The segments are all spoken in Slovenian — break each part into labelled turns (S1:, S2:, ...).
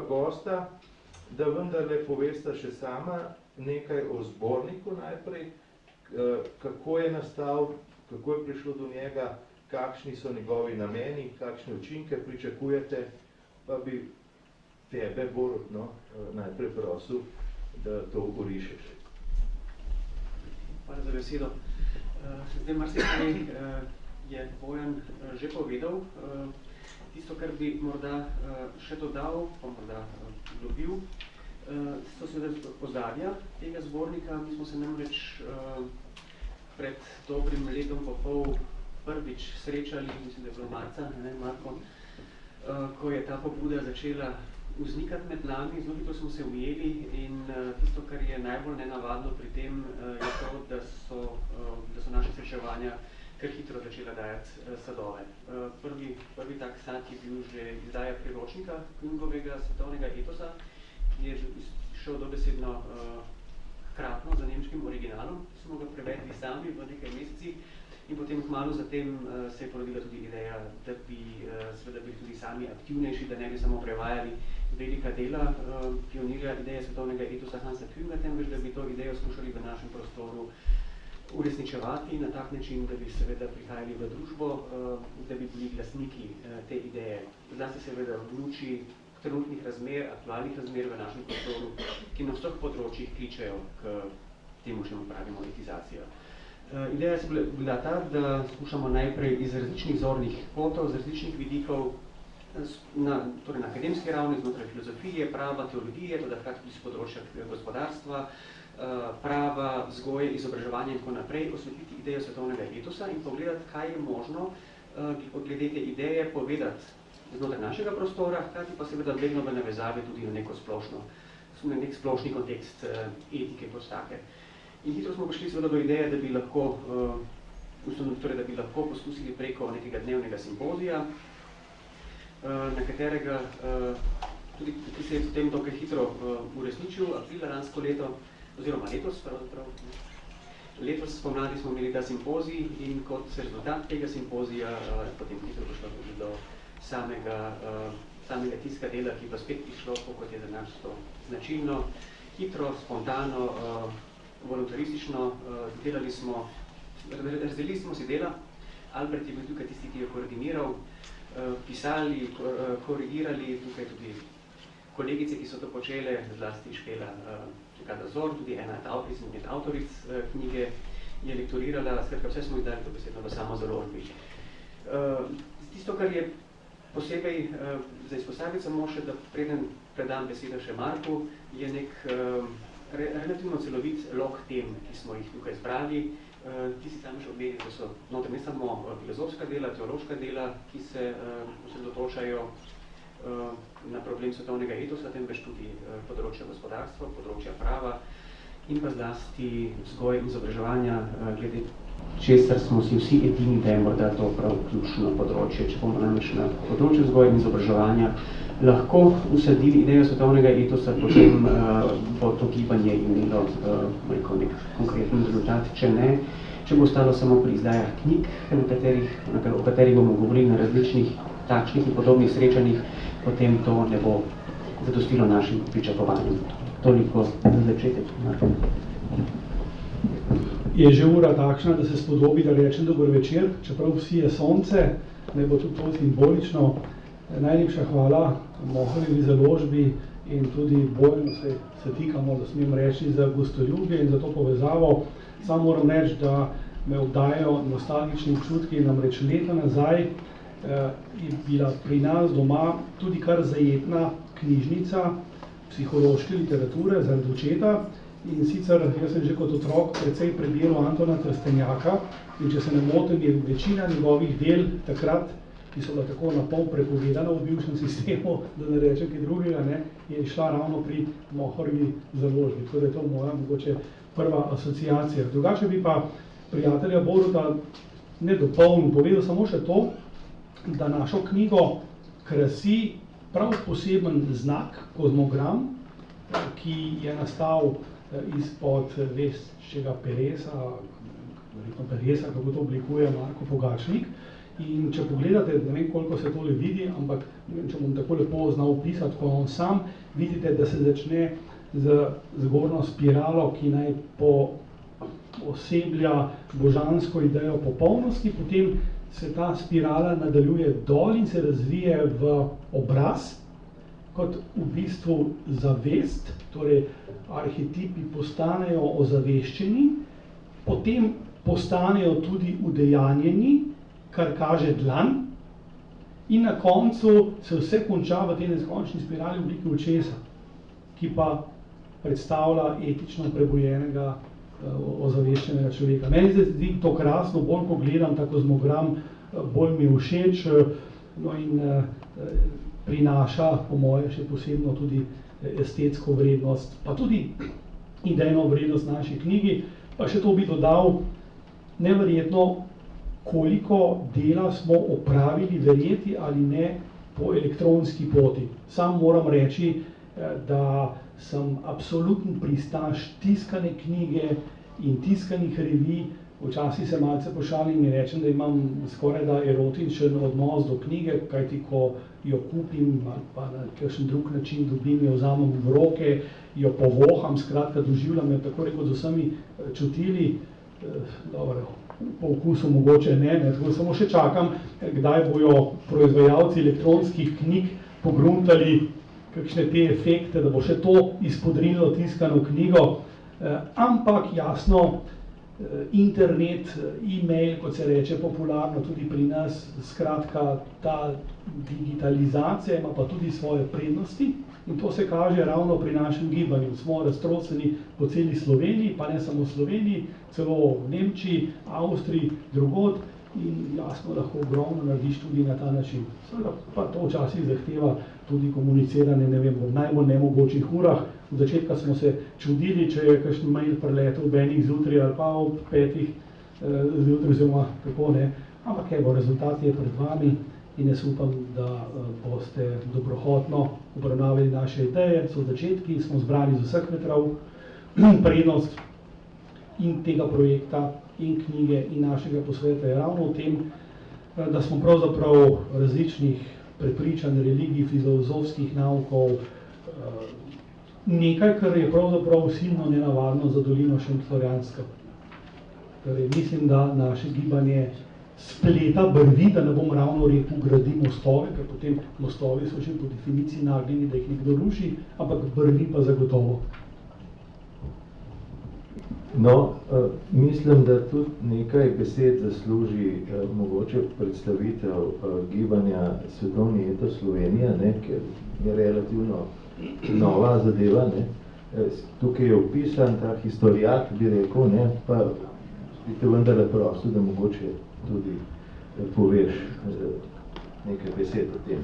S1: pa gosta, da vendarle povesta še sama nekaj o zborniku najprej, kako je nastal, kako je prišlo do njega, kakšni so njegovi nameni, kakšne učinke pričakujete, pa bi tebe, Borut, najprej prosil, da to orišeš.
S2: Hvala za besedo. Zdaj, marsikaj je Bojan že povedal. Tisto, kar bi morda še dodal, pa morda dobil, so seveda ozadja tega zbornika. Mi smo se namreč pred dobrim letom pa pol prvič srečali, mislim, da je bilo marca, Marko, ko je ta pobuda začela vznikati med nami, zelo hitro smo se ujeli in tisto, kar je najbolj nenavadno pri tem, je to, da so naše srečevanja kar hitro začela dajati sadove. Prvi tak sad je bil že izdaja priročnika Klingovega svetovnega etosa, ki je šel dobesedno hkratno za nemškim originalom, smo ga prevedli sami v nekaj mesecih in potem kmalu zatem se je porodila tudi ideja, da bi seveda bili tudi sami aktivnejši, da ne bi samo prevajali velika dela pionirja ideje svetovnega etosa Hansa Künga, temveč da bi to idejo skušali v našem prostoru uresničevati na tak način, da bi seveda prihajali v družbo, da bi bili glasniki te ideje. Zlasti seveda v luči trenutnih razmer, aktualnih razmer v našem prostoru, ki na vseh področjih kličejo k temu, čemu pravimo etizacijo. Ideja je bila ta, da skušamo najprej iz različnih zornih kotov, z različnih vidikov, torej na akademski ravni, znotraj filozofije, prava, teologije, tudi hkrati tudi z področja gospodarstva, prava, vzgoje, izobraževanja in tako naprej, osvetliti idejo svetovnega etosa in pogledati, kaj je možno glede te ideje povedati znotraj našega prostora, hkrati pa seveda vedno v navezavi tudi na neko nek splošni kontekst etike kot take. In hitro smo prišli seveda do ideje, da bi lahko poskusili preko nekega dnevnega simpozija, na katerega tudi, ki se je potem dokaj hitro uresničil, aprila lansko leto, oziroma letos pravzaprav. Letos spomladi smo imeli ta simpozij in kot rezultat tega simpozija potem hitro prišlo tudi do samega tiska dela, ki pa spet prišlo, kot je za nas to značilno, hitro, spontano, voluntaristično, razdelili smo si dela. Albert je bil tukaj tisti, ki je koordiniral, pisali, korigirali, tukaj tudi kolegice, ki so to počele, zlasti Špela Kadazor, tudi ena izmed avtoric knjige je lektorirala, skratka vse smo izdali dobesedno v samozaložbi. Tisto, kar je posebej za izpostaviti samo še, da preden predam besedo še Marku, je nek relativno celovit log tem, ki smo jih tukaj zbrali. Ti si sami še omenili, da so noter ne samo filozofska dela, teološka dela, ki se osredotočajo na problem svetovnega etosa, temveč tudi področja gospodarstva, področja prava in pa zlasti vzgoje in izobraževanja, glede česar smo si vsi edini, da je morda to prav ključno področje. Če bomo namreč na področju vzgoje in izobraževanja lahko usadili idejo svetovnega etosa, potem bo to gibanje imelo nek konkreten rezultat. Če ne, če bo ostalo samo pri izdajah knjig, o katerih bomo govorili na različnih takšnih in podobnih srečanjih, potem to ne bo zadostilo našim pričakovanjem. Toliko za začetek.
S3: Je že ura takšna, da se spodobi, da rečem dober večer, čeprav vsi je sonce, ne bo tudi to simbolično. Najlepša hvala Mohorjevi založbi in tudi Bojanu se tikamo, da smem reči, za gostoljubje in za to povezavo. Samo moram reči, da me obdajajo nostalgični občutki, namreč leta nazaj je bila pri nas doma tudi kar zajetna knjižnica psihološke literature zaradi očeta. In sicer, jaz sem že kot otrok precej prebiral Antona Trstenjaka in če se ne motim, je večina njegovih del takrat, ki so bila tako na pol prepovedana v bivšem sistemu, da ne rečem kaj drugega, je šla ravno pri Mohorjevi založbi. Tako da je to moja mogoče prva asociacija. Drugače bi pa prijatelja Boruta ne dopolnil, povedal samo še to, da našo knjigo krasi prav poseben znak, kozmogram, ki je nastal izpod veščega peresa, verjetno peresa, kako to oblikuje Marko Pogačnik. In če pogledate, ne vem koliko se tole vidi, ampak če bom tako lepo znal opisati, ko on sam, vidite, da se začne z zgornjo spiralo, ki naj oseblja božansko idejo popolnosti, potem se ta spirala nadaljuje dol in se razvije v obraz, kot v bistvu zavest, torej arhetipi postanejo ozaveščeni, potem postanejo tudi udejanjeni, kar kaže dlan, in na koncu se vse konča v tej neskončni spirali v obliki očesa, ki pa predstavlja etično prebojenega, ozaveščenega človeka. Meni se zdi to krasno, bolj ko gledam ta kozmogram, bolj mi všeč, no in prinaša, po moje, še posebno tudi estetsko vrednost, pa tudi idejno vrednost naši knjigi, pa še to bi dodal, neverjetno, koliko dela smo opravili, verjeti ali ne, po elektronski poti. Sam moram reči, da sem absoluten pristaš tiskane knjige in tiskanih revij. Včasih se malce pošalim in rečem, da imam skoraj da erotičen odnos do knjige, kajti ko jo kupim ali pa na kakšen drug način dobim, jo vzamem v roke, jo povoham, skratka doživljam jo tako rekoč z vsemi čutili, dobro, po okusu mogoče ne, tako samo še čakam, kdaj bojo proizvajalci elektronskih knjig pogruntali kakšne te efekte, da bo še to izpodrinilo tiskano knjigo, ampak jasno, internet, e-mail, kot se reče popularno tudi pri nas, skratka, ta digitalizacija ima pa tudi svoje prednosti in to se kaže ravno pri našem gibanju. Smo raztroseni po celi Sloveniji, pa ne samo Sloveniji, celo v Nemčiji, Avstriji, drugod in jasno lahko ogromno narediš tudi na ta način. Seveda pa to včasih zahteva tudi komuniciranje, ne vem, v najbolj nemogočih urah. Od začetka smo se čudili, če je kakšen mail priletel ob enih zjutraj ali pa ob 5 zjutraj, oziroma kako ne. Ampak evo, rezultat je pred vami in jaz upam, da boste dobrohotno obravnavali naše ideje. So začetki, smo zbrani z vseh vetrov, prednost in tega projekta, in knjige, in našega posveta je ravno v tem, da smo pravzaprav različnih prepričanj, religij, filozofskih naukov, nekaj, kar je pravzaprav silno nenavadno za dolino Šentflorjanska. Torej, mislim, da naše gibanje spleta brvi, da ne bom ravno rekel gradi mostove, ker potem mostovi so še po definiciji nagnjeni, da jih nekdo ruši, ampak brvi pa zagotovo.
S1: No, mislim, da tudi nekaj besed zasluži mogoče predstavitev gibanja Svetovni etos Slovenija, ne, ker je relativno nova zadeva, ne. Tukaj je opisan ta historiat, bi rekel, ne, pa bi te vendarle prosil, da mogoče tudi poveš nekaj besed o tem,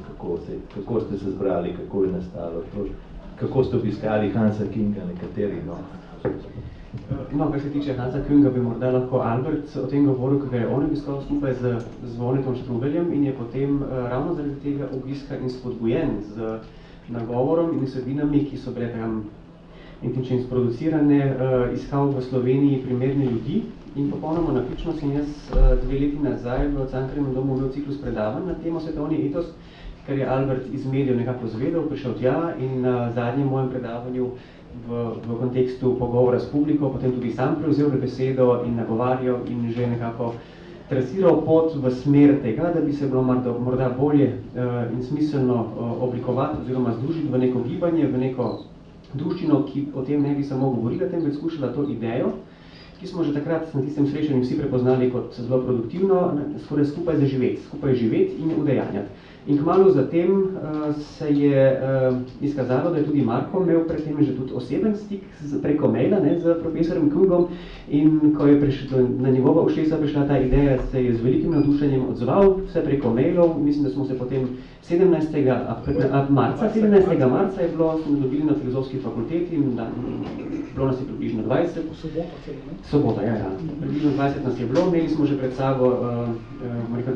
S1: kako ste se zbrali, kako je nastalo to, kako ste obiskali Hansa Kinga, nekateri, no.
S2: No, kar se tiče Hansa Kinga, bi morda lahko Albert o tem govoril, ker je on obiskal skupaj z Zvonetom Štrugeljem in je potem ravno zaradi tega obiska in spodbujen z nagovorom in vsebinami, ki so bile tam intično sproducirane, iskal v Sloveniji primerne ljudi in popolnoma naključno sem jaz 2 leti nazaj v Cankarjevem domu imel ciklus predavanj na temo Svetovni etos, ker je Albert iz medijev nekako zvedel, prišel tja in na zadnjem mojem predavanju v kontekstu pogovora s publiko, potem tudi sam prevzel besedo in nagovarjal in že nekako trasiral pot v smer tega, da bi se bilo morda bolje in smiselno oblikovati oziroma združiti v neko gibanje, v neko druščino, ki o tem ne bi samo govorila, temveč skušala to idejo, ki smo že takrat na tistem srečanju vsi prepoznali kot zelo produktivno, skoraj skupaj živeti in udejanjati. In kmalu zatem se je izkazalo, da je tudi Marko imel pred tem že tudi oseben stik preko maila, ne, z profesorem Kungom in ko je na njegova ušesa prišla ta ideja, se je z velikim navdušenjem odzval, vse preko mailov. Mislim, da smo se potem 17. marca je bilo, smo dobili na filozofski fakulteti in bilo nas je približno 20. Sobota, ja. Približno 20 nas je bilo, imeli smo že pred sabo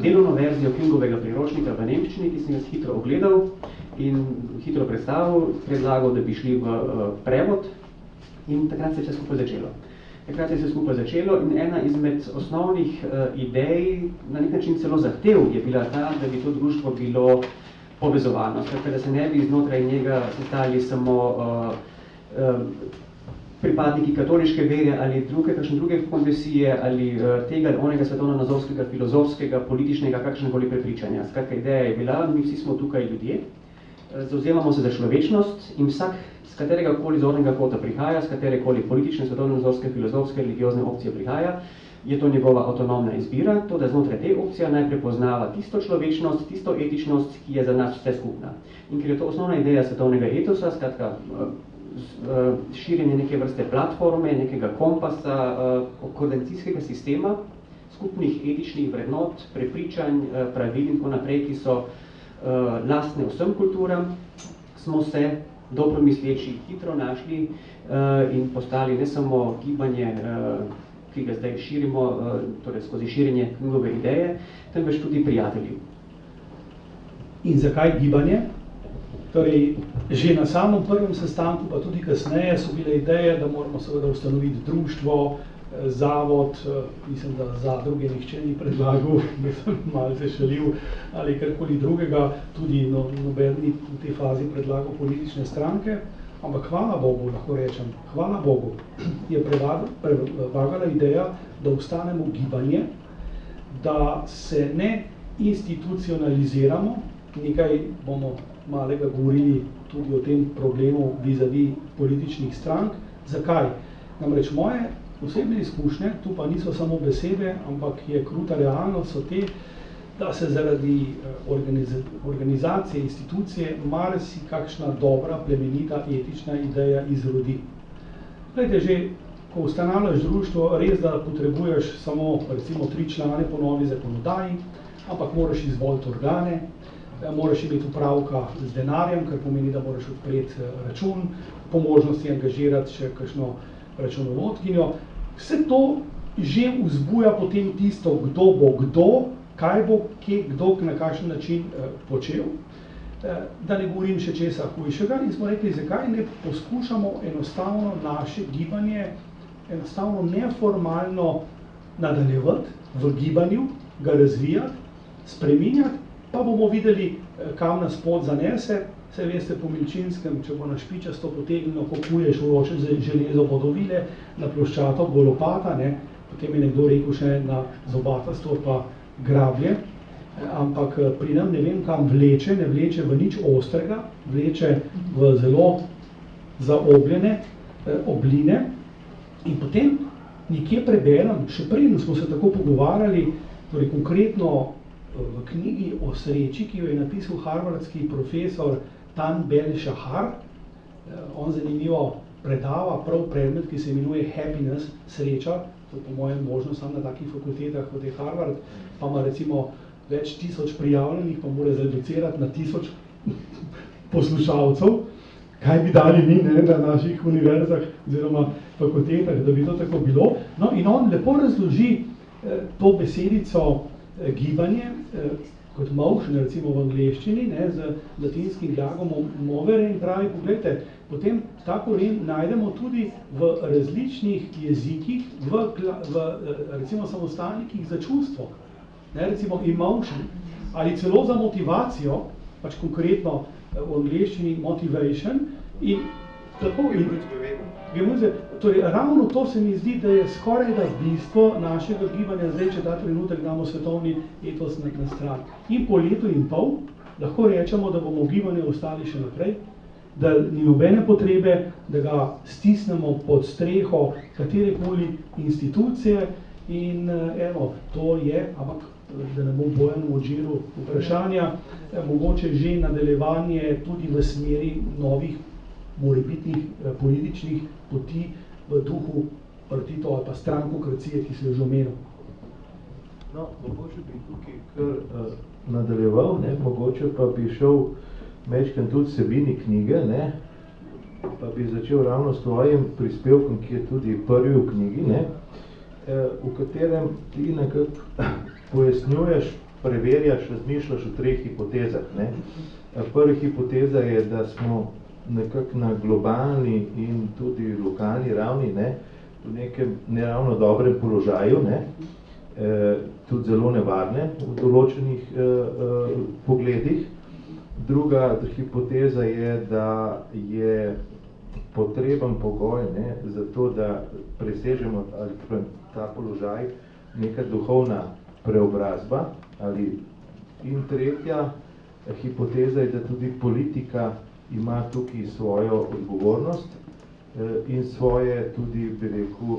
S2: delovno verzijo Kingovega priročnika v nemščini, ki sem jaz hitro ogledal in hitro predlagal, da bi šli v prevod in takrat se je vse skupaj začelo. Takrat se je vse skupaj začelo in ena izmed osnovnih idej, na nek način celo zahtev, je bila ta, da bi to društvo bilo povezovano. Skratka, da se ne bi znotraj njega sestali samo pripadniki katoliške vere ali kakšne druge konfesije ali tega ali onega svetovno-nazorskega, filozofskega, političnega, kakšnegoli prepričanja. Skratka, ideja je bila, mi vsi smo tukaj ljudje, zavzemamo se za človečnost in vsak z katerega koli zornega kota prihaja, z katerekoli politične, svetovno-nazorske, filozofske, religiozne opcije prihaja, je to njegova avtonomna izbira, to, da znotraj te opcije naj prepoznava tisto človečnost, tisto etičnost, ki je za nas vse skupna. In ker je to osnovna ideja svetovnega etosa, skratka, širjenje neke vrste platforme, nekega kompasa, koordenacijskega sistema, skupnih etičnih vrednot, prepričanj, pravil in tako naprej, ki so lastne vsem kulturam, smo se dobro misleči hitro našli in postali ne samo gibanje, ki ga zdaj širimo, torej skozi širjenje njegove ideje, temveč tudi prijatelji.
S3: In zakaj gibanje? Torej, že na samem prvem sestanku, pa tudi kasneje, so bile ideje, da moramo seveda ustanoviti društvo, zavod, mislim, da zadruge nihče ni predlagal, da sem malce šalil, ali karkoli drugega, tudi noben ni v tej fazi predlagal politične stranke, ampak hvala Bogu, lahko rečem, hvala Bogu, je prevagala ideja, da ustanemo gibanje, da se ne institucionaliziramo, nekaj bomo malega govorili tudi o tem problemu vis-a-vis političnih strank. Zakaj? Namreč moje osebne izkušnje, tu pa niso samo besede, ampak je kruta realnost, so te, da se zaradi organizacije, institucije marsikakšna dobra, plemenita, etična ideja izrodi. Glejte, že ko ustanavljaš društvo, res da potrebuješ samo recimo 3 člane po novi zakonodaji, ampak moraš izvoliti organe, moraš imeti upravka z denarjem, kar pomeni, da moraš odpreti račun, po možnosti angažirati še kakšno računovodkinjo. Vse to že vzbuja potem tisto, kdo bo kdo, kaj bo kdo na kakšen način počel. Da ne govorim še česa hujšega in smo rekli, zakaj ne poskušamo enostavno naše gibanje enostavno neformalno nadaljevati v gibanju, ga razvijati, spreminjati, pa bomo videli, kam nas pot zanese. Saj veste, po Milčinskem, če bo na špičasto potegnilo, ko kuješ vroče železo vodovile, na ploščato bo lopata, ne? Potem je nekdo rekel še na zobatasto pa grablje, ampak pri nam ne vem kam vleče, ne vleče v nič ostrega, vleče v zelo zaobljene obline in potem nekje preberem, še preden smo se tako pogovarjali, torej konkretno v knjigi o sreči, ki jo je napisal harvardski profesor Tan Bel-Shahar. On zanimivo predava prav predmet, ki se imenuje Happiness, sreča, to je po mojem možno samo na takih fakultetah kot je Harvard, pa ima recimo več tisoč prijavljenih, pa mora zreducirati na 1000 poslušalcev. Kaj bi dali mi na naših univerzah oziroma fakultetah, da bi to tako bilo. No, in on lepo razloži to besedico gibanje, kot motion, recimo v angleščini, z latinskim glagolom movere in pravi, pogledajte, potem ta koren najdemo tudi v različnih jezikih, v recimo samostalnikih za čustvo, recimo emotion, ali celo za motivacijo, pač konkretno v angleščini motivation, in tako torej, ravno to se mi zdi, da je skoraj da bistvo našega gibanja, zdaj, če ta trenutek damo svetovni etos na stran. In po letu in pol lahko rečemo, da bomo gibanje ostali še naprej, da ni nobene potrebe, da ga stisnemo pod streho katerekoli institucije in evo, to je, ampak da ne bom Bojan v odžiru vprašanja, mogoče že nadaljevanje tudi v smeri novih morebitnih političnih poti v duhu partito ali pa strankokracije, ki se je že omenil.
S1: No, mogoče bi tukaj kar nadaljeval, mogoče pa bi šel mečken tudi sebini knjige, pa bi začel ravno s tvojim prispevkom, ki je tudi prvi v knjigi, v katerem ti nekako pojasnjuješ, preverjaš, razmišljaš o 3 hipotezah. Prva hipoteza je, da smo nekako na globalni in tudi lokalni ravni v nekem neravno dobrem položaju, ne, tudi zelo nevarne v določenih pogledih. Druga hipoteza je, da je potreben pogoj, ne, za to, da presežemo ta položaj, neka duhovna preobrazba. In tretja hipoteza je, da tudi politika ima tukaj svojo odgovornost in svoje tudi, bi rekel,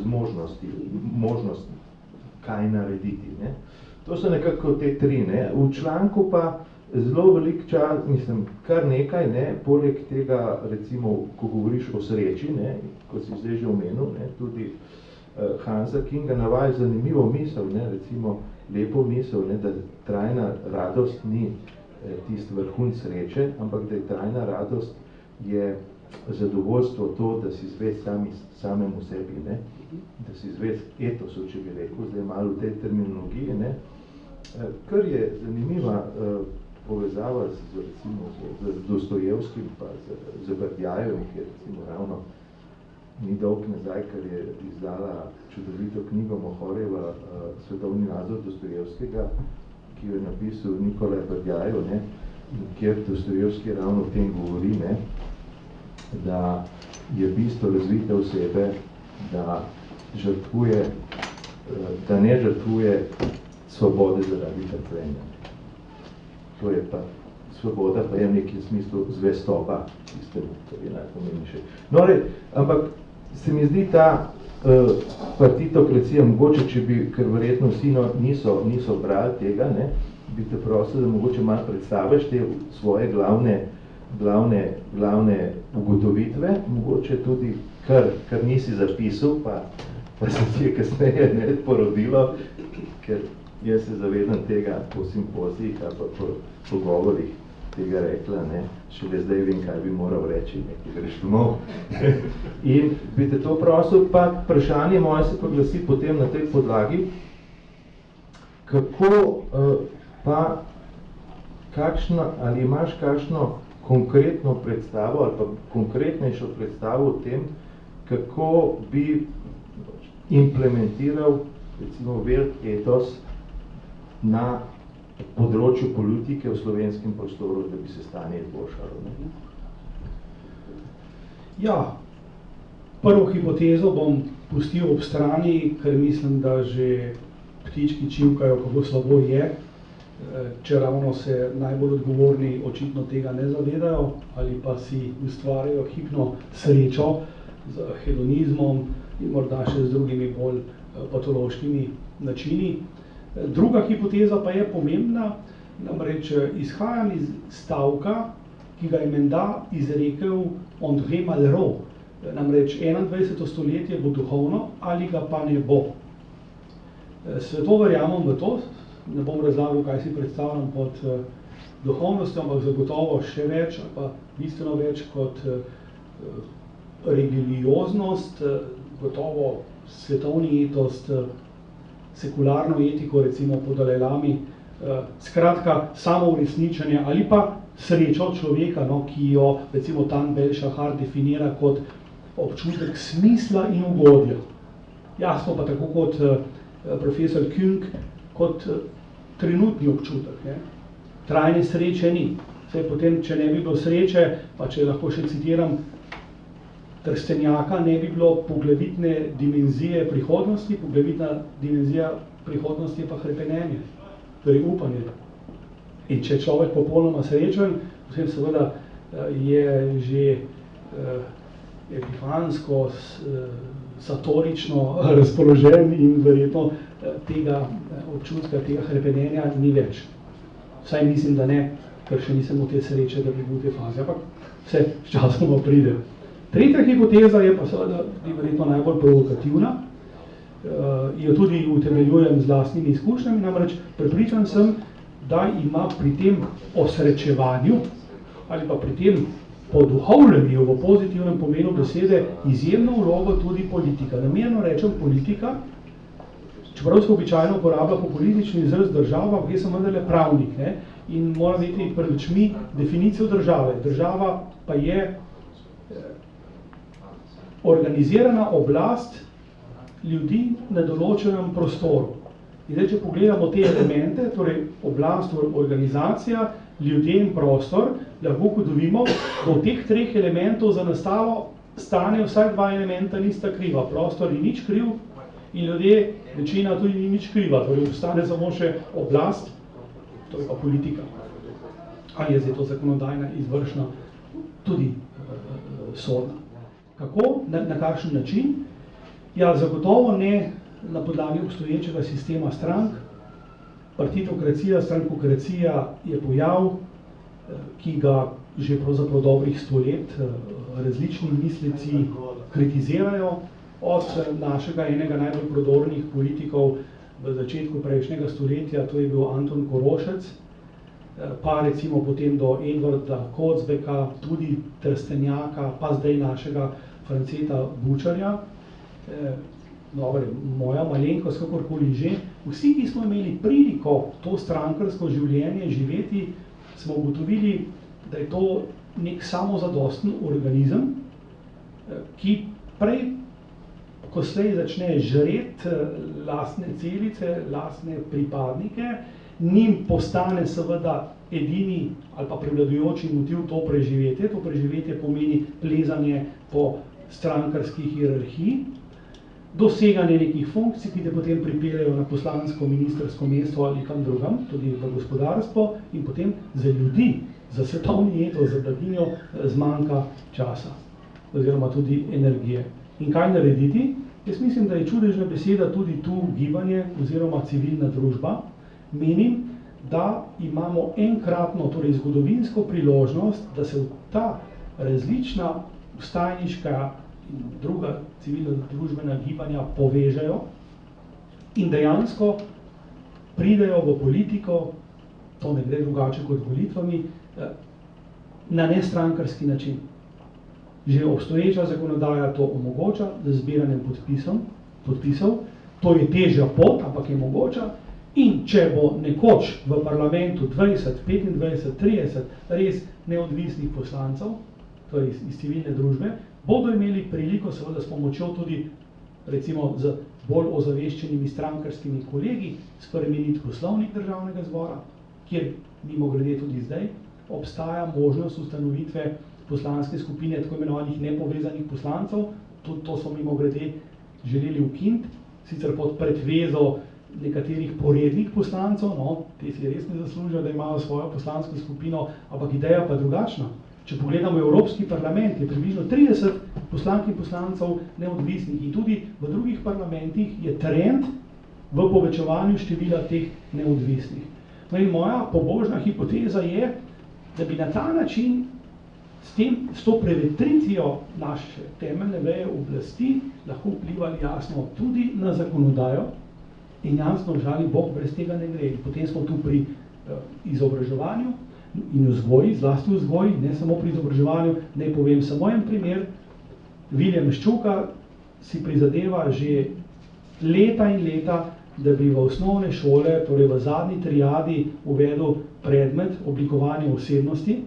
S1: možnosti, kaj narediti. Ne. To so nekako te tri. Ne. V članku pa zelo velik čas, mislim, kar nekaj, ne, poleg tega, recimo, ko govoriš o sreči, ne, ko si zdaj že omenil, ne, tudi Hansa Kinga navaja zanimivo misel, ne, recimo, lepo misel, ne, da trajna radost ni tisti vrhunc sreče, ampak da je trajna radost je zadovoljstvo to, da si zvest samemu sebi, ne, da si zvest etosu, če bi rekel, zdaj malo v tej terminologiji, ne, kar je zanimiva povezava z Dostojevskim pa z Berdjajevom, ki je recimo ravno ni dolg nazaj, ker je izdala čudovito knjigo Mohorjeva Svetovni nadzor Dostojevskega, ki jo je napisal Nikolaj Berdjajev, ne, kjer Dostojevski ravno o tem govori, ne, da je bistvo razvite osebe, da ne žrtvuje svobode zaradi trpljenja. To je pa, svoboda pa je v nekem smislu zvestoba, tistemu, kar je najpomembnejše. No, ampak se mi zdi ta partitokracija, mogoče, če bi, ker verjetno vsi niso brali tega, ne, bi te prosil, da mogoče malo predstaviš te svoje glavne ugotovitve, mogoče tudi, kar nisi zapisal, pa se ti je kasneje ne porodilo, ker jaz se zavedam tega po simpozijih ali pa po pogovorih tega rekla, ne, šele zdaj vem, kaj bi moral reči, nekaj greš domov. In bi te to prosil, pa vprašanje moje se pa glasi potem na tej podlagi, kako pa ali imaš kakšno konkretno predstavo ali pa konkretnejšo predstavo o tem, kako bi implementiral recimo velik etos na področju politike v slovenskem prostoru, da bi se stanje izboljšalo.
S3: Ja, prvo hipotezo bom pustil ob strani, ker mislim, da že ptički čivkajo, kako slabo je, če ravno se najbolj odgovorni očitno tega ne zavedajo ali pa si ustvarjajo hipno srečo z hedonizmom in morda še z drugimi bolj patološkimi načini. Druga hipoteza pa je pomembna, namreč izhajam iz stavka, ki ga je menda izrekel André Malraux, namreč 21. stoletje bo duhovno ali ga pa ne bo. Sveto verjamem v to, ne bom razlagal, kaj si predstavljam pod duhovnostjo, ampak zagotovo še več, ali pa bistveno več kot religioznost, gotovo svetovni etos, sekularno etiko, recimo po Dalajlami, skratka samo uresničenje ali pa srečo človeka, no, ki jo recimo Tan Bel-Shahar definira kot občutek smisla in ugodja. Jasno pa tako kot profesor Küng, kot trenutni občutek. Ne. Trajne sreče ni. Vse potem, če ne bi bilo sreče, pa če lahko še citiram Trstenjaka, ne bi bilo poglavitne dimenzije prihodnosti, poglavitna dimenzija prihodnosti je pa hrepenenje, torej upanje. In če je človek popolnoma srečen, potem seveda je že epifansko, satorično razpoložen in verjetno tega občutka, tega hrepenenja ni več. Vsaj mislim, da ne, ker še nisem v te sreče, da bi bil v te fazi, ampak vse sčasoma pride. Tretja hipoteza je pa seveda verjetno najbolj provokativna, jo tudi utemeljujem z lastnimi izkušnjami, namreč prepričan sem, da ima pri tem osrečevanju ali pa pri tem poduhovljenju v pozitivnem pomenu besede izjemno vlogo tudi politika. Namerno rečem politika, čeprav se običajno uporablja po politični izraz država, gre sem vendarle pravnik, ne, in mora biti pred očmi definicijo države. Država pa je organizirana oblast ljudi na določenem prostoru. In zdaj, če pogledamo te elemente, torej oblast, organizacija, ljudje in prostor, lahko ugotovimo, da od teh treh elementov za nastalo stanje vsak dva elementa nista kriva. Prostor ni nič kriv in ljudje, večina tudi ni nič kriva. Torej ostane samo še oblast, to je pa politika. Ali je zdaj to zakonodajna, izvršna, tudi sodna. Kako? Na kakšen način? Ja, zagotovo ne na podlagi obstoječega sistema strank. Partitokracija, strankokracija je pojav, ki ga že pravzaprav dobrih 100 let različni misleci kritizirajo. Od našega enega najbolj prodornih politikov v začetku prejšnjega stoletja, to je bil Anton Korošec, pa recimo potem do Edvarda Kocbeka, tudi Trstenjaka, pa zdaj našega Franceta Bučarja. Dobre, moja malenkost, kakorkoli že. Vsi, ki smo imeli priliko to strankarsko življenje živeti, smo ugotovili, da je to nek samozadosten organizem, ki prej, ko slej začne žreti lastne celice, lastne pripadnike, njim postane seveda edini ali pa prevladujoči motiv to preživetje. To preživetje pomeni plezanje po strankarski hierarhiji, doseganje nekih funkcij, ki te potem pripeljejo na poslansko, ministrsko mesto ali kam drugam, tudi v gospodarstvo, in potem za ljudi, za svetovni etos, za blaginjo zmanjka časa oziroma tudi energije. In kaj narediti? Jaz mislim, da je čudežna beseda tudi tu gibanje oziroma civilna družba. Menim, da imamo enkratno, torej zgodovinsko priložnost, da se v ta različna vstajniška in druga civilna družbena gibanja povežejo in dejansko pridejo v politiko, to ne gre drugače kot volitvami, na nestrankarski način. Že obstoječa zakonodaja to omogoča z zbiranjem podpisov, to je težja pot, ampak je mogoča. In če bo nekoč v parlamentu 20, 25, 30 res neodvisnih poslancev, torej iz civilne družbe, bodo imeli priliko seveda s pomočjo tudi recimo z bolj ozaveščenimi strankarskimi kolegi spremeniti poslovnik državnega zbora, kjer mimogrede tudi zdaj obstaja možnost ustanovitve poslanske skupine tako imenovanih nepovezanih poslancev. Tudi to so mimogrede želeli ukiniti, sicer pod pretvezo nekaterih porednih poslancev, no, te si res ne zaslužijo, da imajo svojo poslansko skupino, ampak ideja pa drugačna. Če pogledamo Evropski parlament, je približno 30 poslank in poslancev neodvisnih in tudi v drugih parlamentih je trend v povečevanju števila teh neodvisnih. No in moja pobožna hipoteza je, da bi na ta način s to prevetritvijo naše temeljne veje oblasti lahko vplivali jasno tudi na zakonodajo in jasno, žali Bog, brez tega ne gre. Potem smo tu pri izobraževanju in vzgoji, zlasti vzgoji, ne samo pri izobraževanju. Naj povem samo en primer. Viljem Ščuka si prizadeva že leta in leta, da bi v osnovne šole, torej v zadnji triadi, uvedel predmet oblikovanja osebnosti,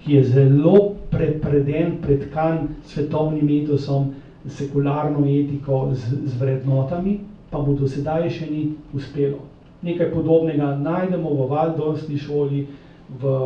S3: ki je zelo prepreden, pretkan svetovnim etosom, sekularno etiko, z vrednotami, pa mu do sedaj še ni uspelo. Nekaj podobnega najdemo v Valdorfski šoli, v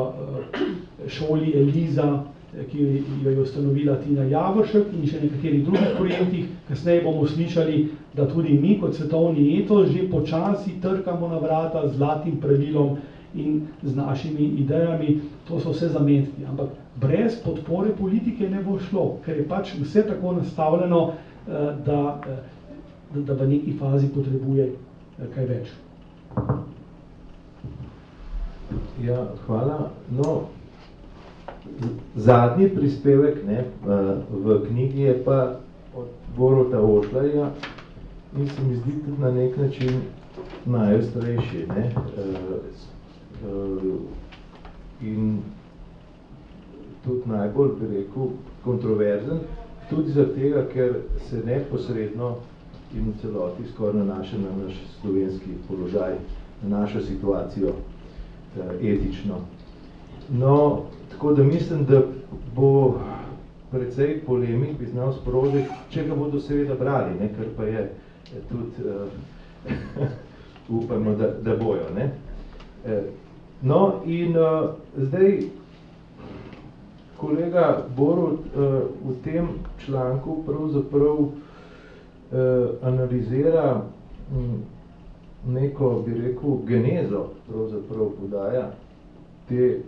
S3: šoli Eliza, ki jo je ustanovila Tina Javoršek in še nekaterih drugih projektih. Kasneje bomo slišali, da tudi mi kot svetovni etos že počasi trkamo na vrata z zlatim pravilom in z našimi idejami. To so vse zametki, ampak brez podpore politike ne bo šlo, ker je pač vse tako nastavljeno, da v neki fazi potrebuje kaj več.
S1: Ja, hvala. No, zadnji prispevek v knjigi je pa od Boruta Ošlarja in se mi zdi tudi na nek način najostrejši. In tudi najbolj, bi rekel, kontroverzen, tudi zaradi tega, ker se neposredno in v celoti skoraj nanaša na naš slovenski položaj, na našo situacijo etično. No, tako da mislim, da bo precej polemik bi znal sprožiti, če ga bodo seveda brali, ne, kar pa je tudi, upamo, da bojo. Ne. No, in zdaj kolega Borut v tem članku pravzaprav analizira neko, bi rekel, genezo, pravzaprav podaja te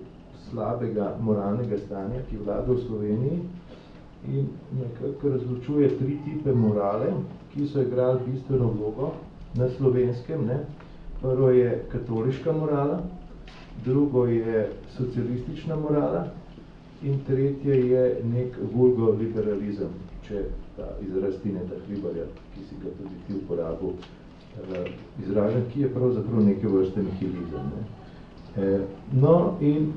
S1: slabega moralnega stanja, ki vlada v Sloveniji in nekako razločuje 3 tipe morale, ki so igrali bistveno vlogo na Slovenskem. Ne. Prvo je katoliška morala, drugo je socialistična morala in tretje je nek vulgoliberalizem, če ta izraz Tineta Hribarja, ki si ga tudi ti uporabil, izražen, ki je pravzaprav neke vrste nihilizem. Ne. No in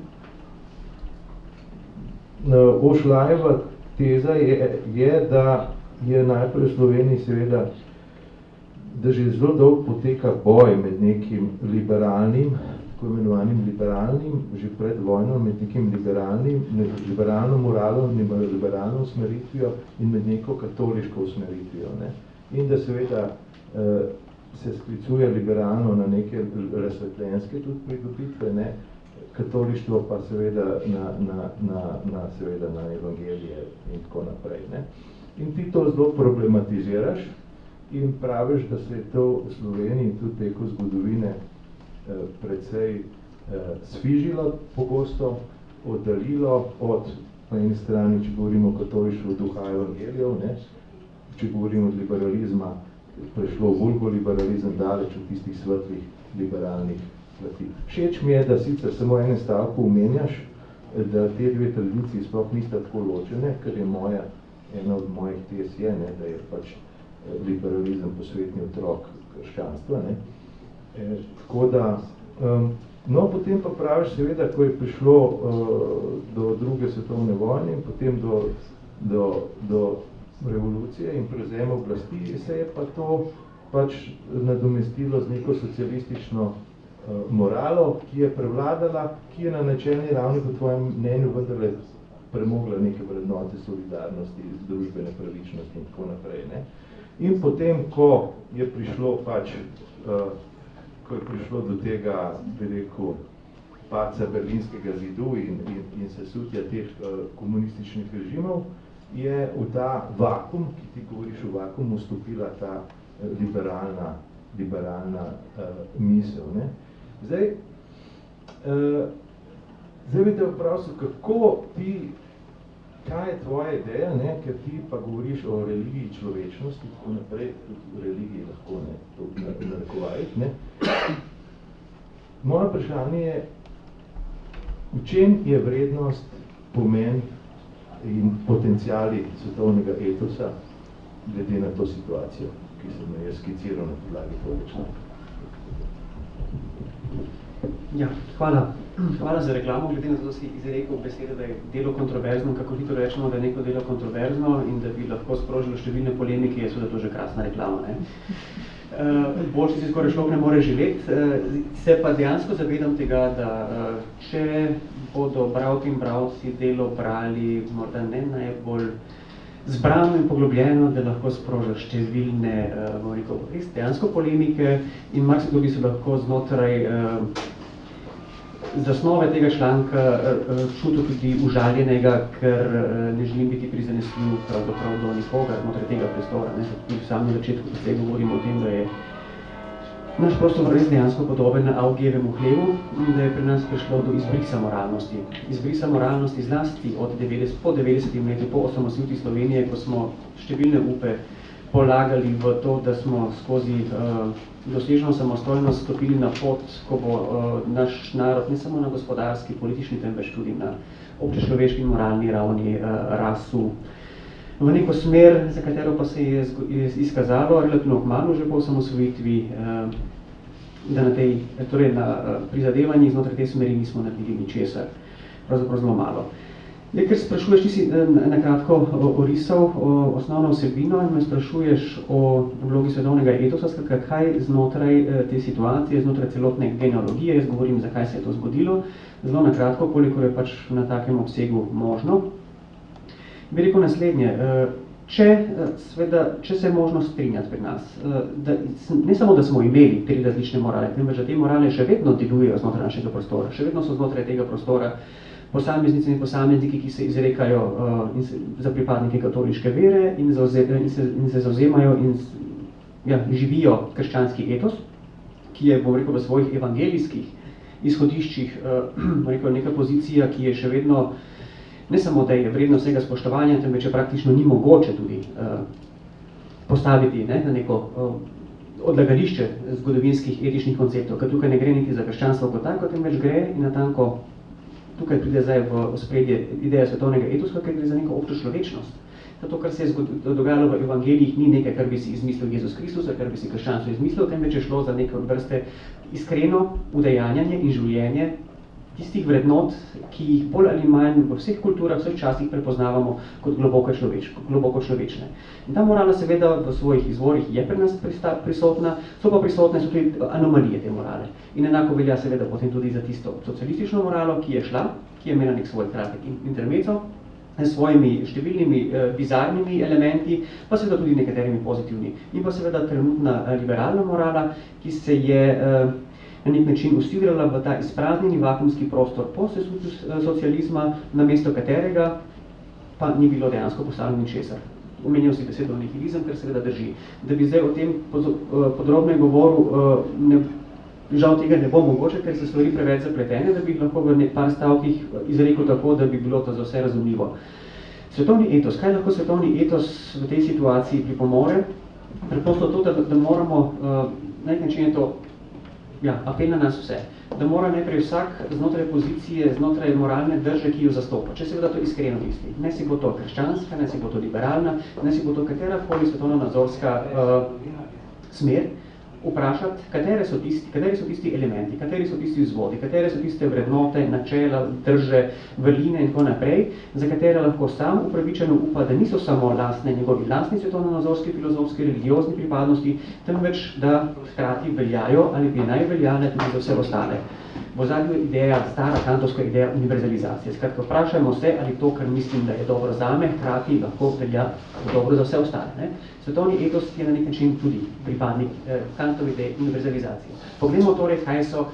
S1: Ošlajeva teza je, da je najprej v Sloveniji seveda, da že zelo dolgo poteka boj med nekim liberalnim, tako imenovanim liberalnim, že pred vojno, med nekim liberalno moralo, liberalno usmeritvijo in med neko katoliško usmeritvijo. Ne. In da seveda se sklicuje liberalno na neke razsvetljenske tudi pridobitve, ne, katolištvo pa seveda na evangelije in tako naprej. Ne. In ti to zelo problematiziraš in praviš, da se je to v Sloveniji tudi teko zgodovine precej sfižilo pogosto, oddaljilo od, po eni strani, če govorimo o katolištvu, duha evangelijev, ne, če govorimo od liberalizma, prešlo v vulgoliberalizem daleč od tistih svetlih liberalnih plati. Všeč mi je, da sicer samo enem stavku omenjaš, da te dve tradiciji sploh nista tako ločene, ker je ena od mojih tez je, ne, da je pač liberalizem posvetni otrok krščanstva. Ne. Tako da, no, potem pa praviš seveda, ko je prišlo do druge svetovne vojne in potem do revolucije in prevzema oblasti, se je pa to pač nadomestilo z neko socialistično moralo, ki je prevladala, ki je na načelni ravni po tvojem mnenju vendarle premogla neke vrednote solidarnosti, družbene pravičnosti in tako naprej. Ne. In potem, ko je prišlo pač, ko je prišlo do tega, bi rekel, padca Berlinskega zidu in sesutja teh komunističnih režimov, je v ta vakum, ki ti govoriš o vakumu, vstopila ta liberalna misel. Ne. Zdaj bi te vprašal, kako ti, kaj je tvoja ideja, ne, ker ti pa govoriš o religiji človečnosti, tako naprej, tudi v religiji lahko, ne, to narekovajih, ne. Moje vprašanje je, v čem je vrednost, pomen in potenciali svetovnega etosa glede na to situacijo, ki sem jo skiciral na podlagi tvojega članka?
S2: Ja, hvala za reklamo, glede na to, da si izrekel besede, da je delo kontroverzno, kako hitro rečemo, da je neko delo kontroverzno in da bi lahko sprožilo številne polemike, je seveda to že krasna reklama. Ne? Boljši si skoraj šlok ne more živeti, se pa dejansko zavedam tega, da če bodo bralke in bralci delo brali morda ne najbolj zbrano in poglobljeno, da lahko sproža številne dejansko polemike in marsikdo bi se lahko znotraj zasnove tega članka čutil tudi užaljenega, ker ne želim biti prizanesljiv pravzaprav do nikogar znotraj tega prostora. Tudi v samem začetku tukaj govorimo o tem, da je naš prostor res dejansko podoben Augijevemu hlevu in da je pri nas prišlo do izbrisa moralnosti. Izbrisa moralnosti zlasti od po 90. leti, po osamosvojitvi Slovenije, ko smo številne upe polagali v to, da smo skozi doseženo samostojnost stopili na pot, ko bo naš narod ne samo na gospodarski, politični, temveč tudi na občečloveški in moralni ravni rasel v neko smer, za katero pa se je izkazalo relativno kmalu že po osamosvojitvi, da na prizadevanjih znotraj te smeri nismo naredili ničesar, pravzaprav zelo malo. Ker sprašuješ, ti si nakratko orisal osnovno vsebino in me sprašuješ o vlogi svetovnega etosa, skratka, kaj znotraj te situacije, znotraj celotne genealogije, jaz govorim, zakaj se je to zgodilo, zelo nakratko, koliko je pač na takem obsegu možno. Bi rekel naslednje, če se je možno strinjati pri nas, da ne samo, da smo imeli 3 različne morale, temveč da te morale še vedno delujejo znotraj našega prostora, še vedno so znotraj tega prostora posameznice in posamezniki, ki se izrekajo za pripadnike katoliške vere in se zauzemajo in živijo krščanski etos, ki je, bom rekel, v svojih evangelijskih izhodiščih, bom rekel, neka pozicija, ki je še vedno ne samo, da je vredno vsega spoštovanja, temveč praktično ni mogoče tudi postaviti na neko odlagališče zgodovinskih etičnih konceptov, ker tukaj ne gre niti za krščanstvo kot tako, temveč gre in natanko tukaj pride zdaj v ospredje ideja svetovnega etosa, ker gre za neko občo človečnost. Zato, kar se je dogajalo v evangelijih, ni nekaj, kar bi si izmislil Jezus Kristus, kar bi si krščanstvo izmislil, temveč je šlo za neke vrste iskreno udejanjanje in življenje tistih vrednot, ki jih bolj ali manj v vseh kulturah, vseh časih prepoznavamo kot globoko človečne. In ta morala seveda v svojih izvorih je pri nas prisotna, so pa prisotne so tudi anomalije te morale. In enako velja seveda potem tudi za tisto socialistično moralo, ki je šla, ki je imela nek svoj kratek intermezzo, s svojimi številnimi bizarnimi elementi, pa seveda tudi nekaterimi pozitivni. In pa seveda trenutna liberalna morala, ki se je na nek način usidrala v ta izpraznjeni vakuumski prostor po sesutju socializma, namesto katerega pa ni bilo dejansko postavljeno ničesar. Omenjal si besedo nihilizem, kar seveda drži. Da bi zdaj o tem podrobno govoril, žal tega ne bo mogoče, ker se stvari preveč zapletene, da bi lahko v par stavkih izrekel tako, da bi bilo to za vse razumljivo. Svetovni etos. Kaj lahko svetovni etos v tej situaciji pripomore? Preprosto to, da moramo, na nek način je to apel na nas vse, da mora najprej vsak znotraj pozicije, znotraj moralne drže, ki jo zastopa. Če seveda to iskreno misli. Ne si bo to krščanska, ne si bo to liberalna, ne si bo to katerakoli svetovno-nazorska smer, vprašati, kateri so tisti elementi, kateri so tisti vzvodi, katere so tiste vrednote, načela, drže, vrline in tako naprej, za katere lahko sam upravičeno upa, da niso samo njegovi lastni svetovno-nazorski, filozofski, religiozni pripadnosti, temveč da hkrati veljajo ali bi naj veljale tudi za vse ostale. V ozadju je ideja, stara kantovska ideja univerzalizacije. Skratka, vprašajmo se, ali to, kar mislim, da je dobro zame, hkrati lahko velja dobro za vse ostale. Svetovni etos je na nek način tudi pripadnik Kantove ideje univerzalizacije. Poglejmo torej, kaj so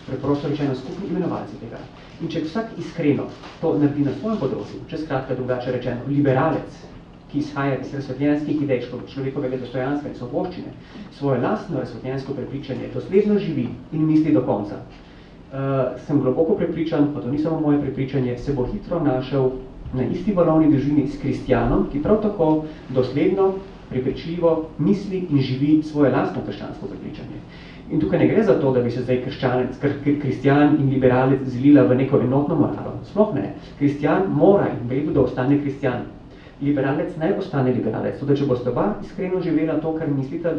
S2: preprosto rečeno skupni imenovalci tega. In če vsak iskreno to naredi na svojem področju, če skratka drugače rečeno liberalec, ki izhaja iz razsvetljenskih idej človekovega dostojanstva in svoboščine, svoje lastno razsvetljensko prepričanje dosledno živi in misli do konca, sem globoko prepričan, pa to ni samo moje prepričanje, se bo hitro našel na isti valovni dolžini s kristjanom, ki prav tako dosledno, prepričljivo misli in živi svoje lastno krščansko prepričanje. In tukaj ne gre za to, da bi se zdaj kristjan in liberalec zlila v neko enotno moralo. Sploh ne. Kristjan mora in v redu, da ostane kristjan. Liberalec naj ostane liberalec. Tudi, če boste oba iskreno živela to, kar mislite,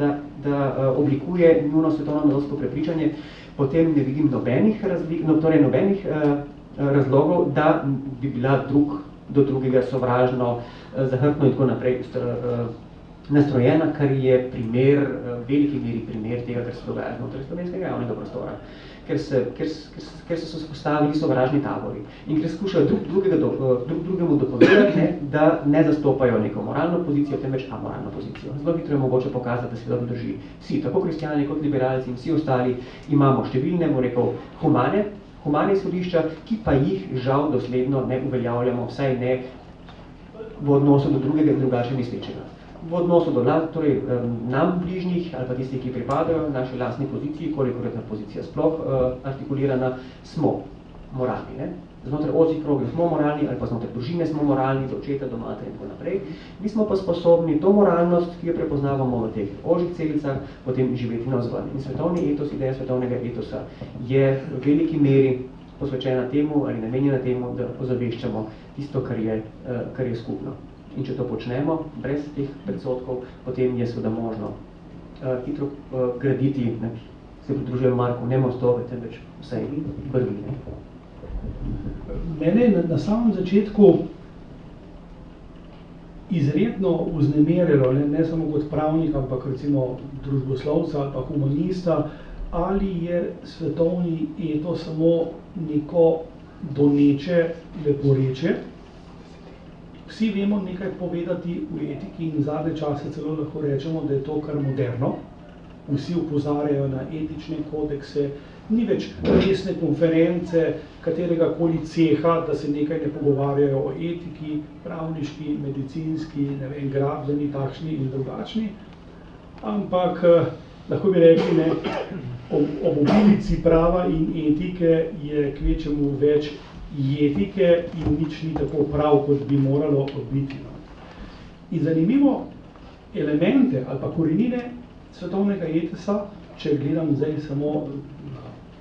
S2: da oblikuje njuno svetovno-nazorsko prepričanje, potem ne vidim nobenih razlogov, da bi bila drug do drugega sovražno, zahrbtno in tako naprej nastrojena, kar je primer, veliki meri primer tega, kar se dogaja znotraj slovenskega javnega prostora. Ker so se postavili sovražni tabori in ker skušajo drugemu dopovedati, da ne zastopajo neko moralno pozicijo, temveč amoralno pozicijo. Zelo hitro je mogoče pokazati, da se dobro drži. Vsi, tako kristjani kot liberalci in vsi ostali, imamo številne, humane izhodišča, ki pa jih žal dosledno ne uveljavljamo, vsaj ne v odnosu do drugega in drugače mislečega. V odnosu do nam bližnjih ali pa tistih, ki pripadajo naši lastni poziciji, kolikor je ta pozicija sploh artikulirana, smo moralni. Znotraj ožjih krogov smo moralni ali pa znotraj družine smo moralni, do očeta, do matere in tako naprej. Mi smo pa sposobni to moralnost, ki jo prepoznavamo v teh ožjih celicah, potem živeti navzven. In svetovni etos, ideja svetovnega etosa je v veliki meri posvečena temu ali namenjena temu, da ozaveščamo tisto, kar je skupno. In če to počnemo, brez teh predsodkov, potem je seveda možno hitro graditi, se pridružujem Marku, ne mostove, temveč vsaj vrvi.
S3: Mene je na samem začetku izredno vznemirilo, ne samo kot pravnik, ampak recimo družboslovca ali pa humanista, ali je svetovni etos samo neko doneče leporeče, vsi vemo nekaj povedati v etiki in zadnje čase celo lahko rečemo, da je to kar moderno. Vsi opozarjajo na etične kodekse, ni več resne konference katerega koli ceha, da se nekaj ne pogovarjajo o etiki, pravniški, medicinski, ne vem, gradbeni, takšni in drugačni. Ampak lahko bi rekli, ne, ob obilici prava in etike je kvečemu več etike in nič ni tako prav, kot bi moralo biti. In zanimivo, elemente ali pa korenine svetovnega etisa, če gledam zdaj samo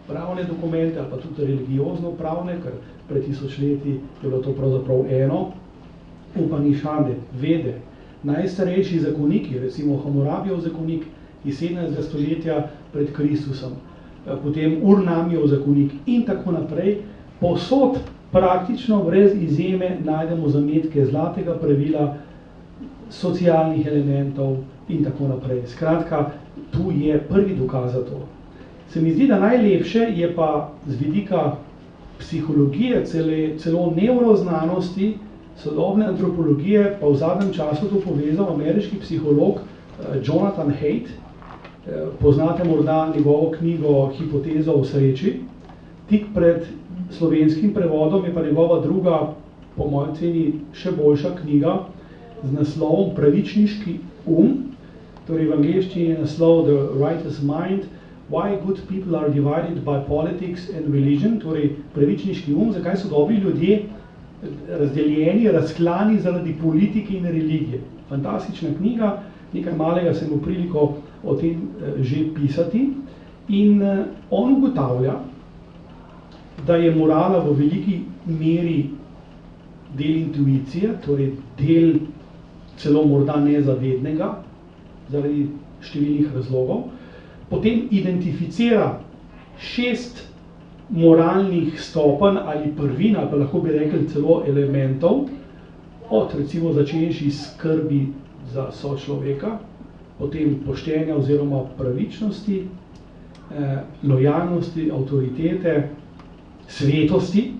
S3: pravne dokumente ali pa tudi religiozno pravne, ker pred tisočletji je bilo to pravzaprav eno, Upanišade, Vede, najstarejši zakoniki, recimo Hammurabijev zakonik iz 17. stoletja pred Kristusom, potem Urnamijev zakonik in tako naprej, povsod praktično brez izjeme najdemo zametke zlatega pravila, socialnih elementov in tako naprej. Skratka, tu je prvi dokaz za to. Se mi zdi, da najlepše je pa z vidika psihologije, celo nevroznanosti, sodobne antropologije, pa v zadnjem času to povezal ameriški psiholog Jonathan Haidt. Poznate morda njegovo knjigo Hipoteza o sreči. Tik pred slovenskim prevodom je pa njegova druga, po moji oceni, še boljša knjiga z naslovom Pravičniški torej v angleščini je naslov The Righteous Mind, Why Good People Are Divided by Politics and Religion, torej pravičniški zakaj so dobri ljudje razdeljeni, razklani zaradi politike in religije. Fantastična knjiga, nekaj malega sem v priliko o tem že pisati. In on ugotavlja, da je morala v veliki meri del intuicije, torej del celo morda nezavednega, zaradi številnih razlogov. Potem identificira 6 moralnih stopenj ali prvin, ali pa lahko bi rekli celo elementov, od recimo začenši skrbi za sočloveka, potem poštenja oziroma pravičnosti, lojalnosti, avtoritete, svetosti,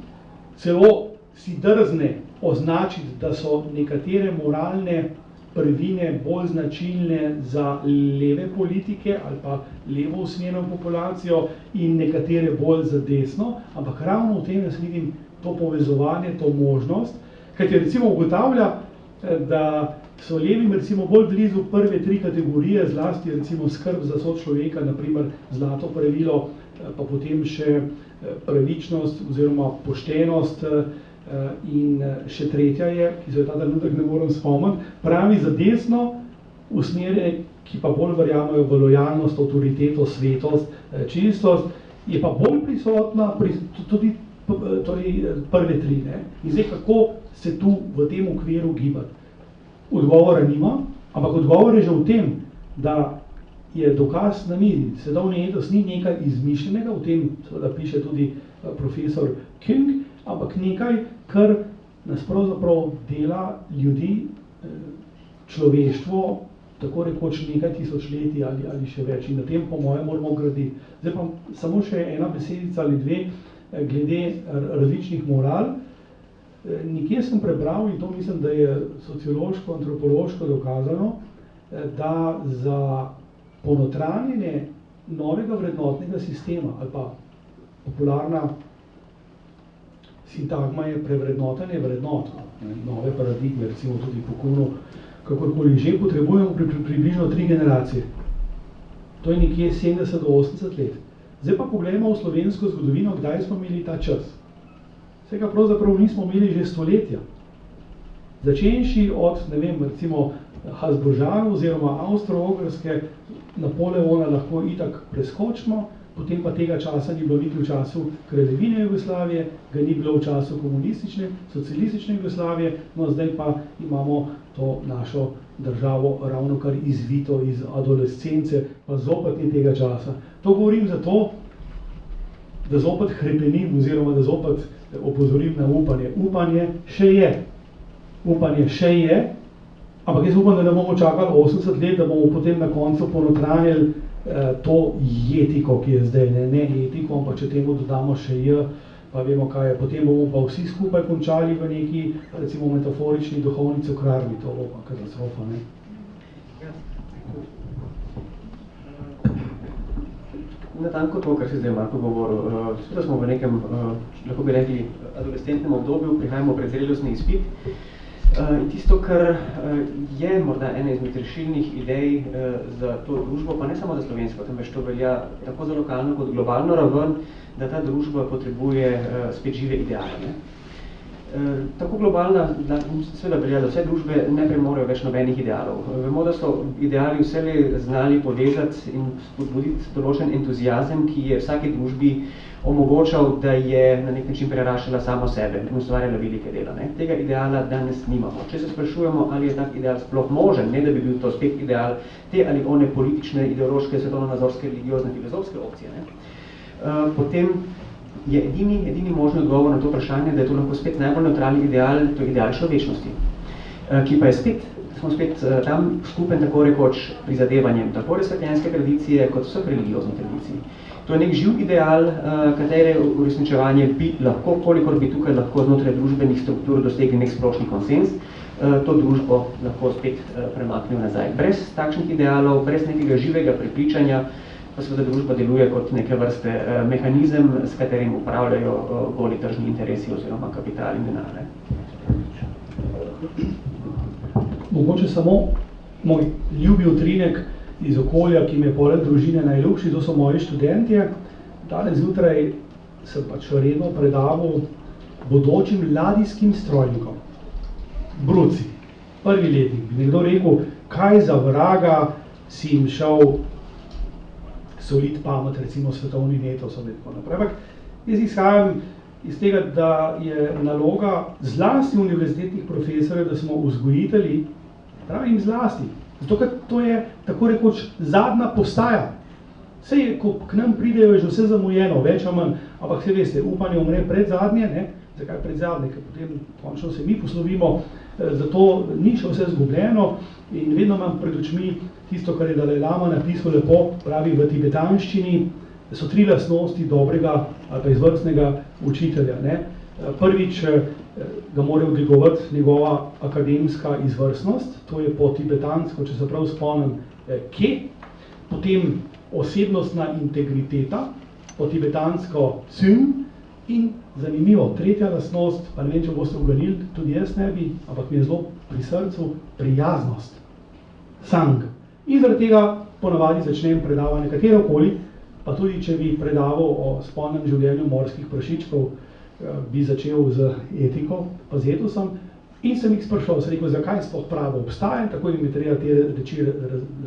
S3: celo si drzne označiti, da so nekatere moralne prvine bolj značilne za leve politike ali pa levo usmerjeno populacijo in nekatere bolj za desno, ampak ravno v tem jaz vidim to povezovanje, to možnost, kajti recimo ugotavlja, da so levim recimo bolj blizu prve 3 kategorije, zlasti recimo skrb za sočloveka, naprimer zlato pravilo, pa potem še pravičnost oziroma poštenost, in še tretja je, ki se ta trenutek ne moram spomniti, pravi za desno usmerjene, ki pa bolj verjamejo v lojalnost, avtoriteto, svetost, čistost, je pa bolj prisotna tudi prve 3. Ne? In zdaj, kako se tu v tem okviru gibati? Odgovora nima, ampak odgovor je že v tem, da je dokaz na mizi. Svetovni etos ni nekaj izmišljenega, v tem seveda piše tudi profesor King, ampak nekaj, kar nas pravzaprav dela ljudi, človeštvo, tako rekoč nekaj tisočletij ali še več. In na tem, po mojem, moramo graditi. Zdaj pa samo še ena besedica ali dve glede različnih moral. Nekje sem prebral, in to mislim, da je sociološko, antropološko dokazano, da za ponotranjenje novega vrednotnega sistema, ali pa popularna sintagma je prevrednotenje vrednot, nove paradigme, recimo tudi pokojno, kakorkoli že, potrebujemo približno 3 generacije. To je nekje 70 do 80 let. Zdaj pa pogledamo v slovensko zgodovino, kdaj smo imeli ta čas. Vsega pravzaprav nismo imeli že stoletja. Začenši od, ne vem, recimo Habsburžanov oziroma Avstro-Ogrske, Napoleona lahko itak preskočimo, potem pa tega časa ni bilo niti v času kraljevine Jugoslavije, ga ni bilo v času komunistične, socialistične Jugoslavije, no zdaj pa imamo to našo državo ravno kar izvito iz adolescence, pa zopet ni tega časa. To govorim zato, da zopet hrepenim oziroma da zopet opozorim na upanje. Upanje še je. Upanje še je, ampak jaz upam, da ne bomo čakali 80 let, da bomo potem na koncu ponotranjali to etiko, ki je zdaj, ne etiko, ampak če temu dodamo še pa vemo, kaj je. Potem bomo pa vsi skupaj končali v neki, recimo, metaforični duhovni cukrarni, to bo pa katastrofa, ne?
S2: Natanko to, kar si zdaj Marko govoril. Seveda smo v nekem, lahko bi rekli, adolescentnem obdobju, prihajamo pred zrelostni izpit. In tisto, kar je morda ena izmed rešilnih idej za to družbo, pa ne samo za slovensko, temveč to velja tako za lokalno kot globalno raven, da ta družba potrebuje spet žive ideale. Tako globalna, seveda velja, da vse družbe ne premorejo več nobenih idealov. Vemo, da so ideali vselej znali povezati in spodbuditi določen entuziazem, ki je vsaki družbi omogočal, da je na nek način preraščala samo sebe in ustvarjala velike dela. Tega ideala danes nimamo. Če se sprašujemo, ali je tak ideal sploh možen, ne da bi bil to spet ideal te ali one politične, ideološke, svetovno-nazorske, religiozne, filozofske opcije, potem je edini možni odgovor na to vprašanje, da je to lahko spet najbolj neutralni ideal, to je ideal človečnosti, ki pa je smo spet tam skupen tako rekoč prizadevanjem tako razsvetljenske tradicije kot vseh religioznih tradicij. To je nek živ ideal, katere uresničevanje bi lahko, kolikor bi tukaj lahko znotraj družbenih struktur dosegli nek splošni konsens, to družbo lahko spet premaknil nazaj. Brez takšnih idealov, brez nekega živega prepričanja, pa seveda družba deluje kot neke vrste mehanizem, s katerim upravljajo goli tržni interesi oziroma kapital in denar.
S3: Mogoče samo moj ljubi utrinek iz okolja, ki mi je poleg družine najljubši, to so moji študentje. Danes zjutraj sem pač redno predaval bodočim ladijskim strojnikom. Bruci, prvi letnik, bi nekdo rekel, kaj za vraga si jim šel solit pamet, recimo svetovni netos ali tako naprej. Ampak jaz izhajam iz tega, da je naloga zlasti univerzitetnih profesorjev, da smo vzgojitelji, pravim zlasti, zato ker to je tako rekoč zadnja postaja. Sej, ko k nam pridejo, je že vse zamujeno, več ali manj, ampak vse veste, upanje umre pred zadnje, ne? Zakaj pred zadnje? Ker potem končno se mi poslovimo, zato ni še vse zgubljeno in vedno imam pred očmi tisto, kar je Dalaj Lama napisal lepo, pravi v tibetanščini, so 3 lastnosti dobrega ali pa izvrstnega učitelja. Ne? Prvič ga mora odlikovati njegova akademska izvrstnost, to je po tibetansko, če se prav spomnim, ke, potem osebnostna integriteta, po tibetansko cun, in zanimivo, 3. lastnost, pa ne vem, če boste uganili, tudi jaz ne bi, ampak mi je zelo pri srcu, prijaznost, sang. In zaradi tega ponavadi začnem predavanje katerokoli, pa tudi če bi predaval o spolnem življenju morskih prašičkov, bi začel z etiko, pa z etosom, in sem jih sprašal, sem rekel, zakaj sploh pravo obstaja, tako jim je treba te reči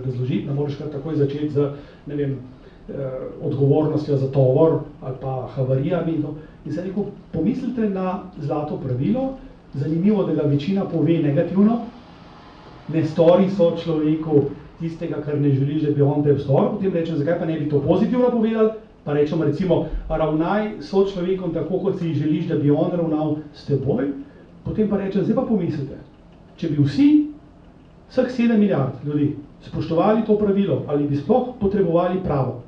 S3: razložiti, ne moreš kar takoj začeti z, ne vem, odgovornostjo za tovor ali pa havarijami. In sem rekel, pomislite na zlato pravilo, zanimivo, da ga večina pove negativno, ne stori so človeku tistega, kar ne želiš, da bi on te storil, potem rečem, zakaj pa ne bi to pozitivno povedali, pa rečem recimo, ravnaj so človekom tako, kot si želiš, da bi on ravnal s teboj, potem pa rečem, zdaj pa pomislite, če bi vsi, vseh 7 milijard ljudi, spoštovali to pravilo, ali bi sploh potrebovali pravo.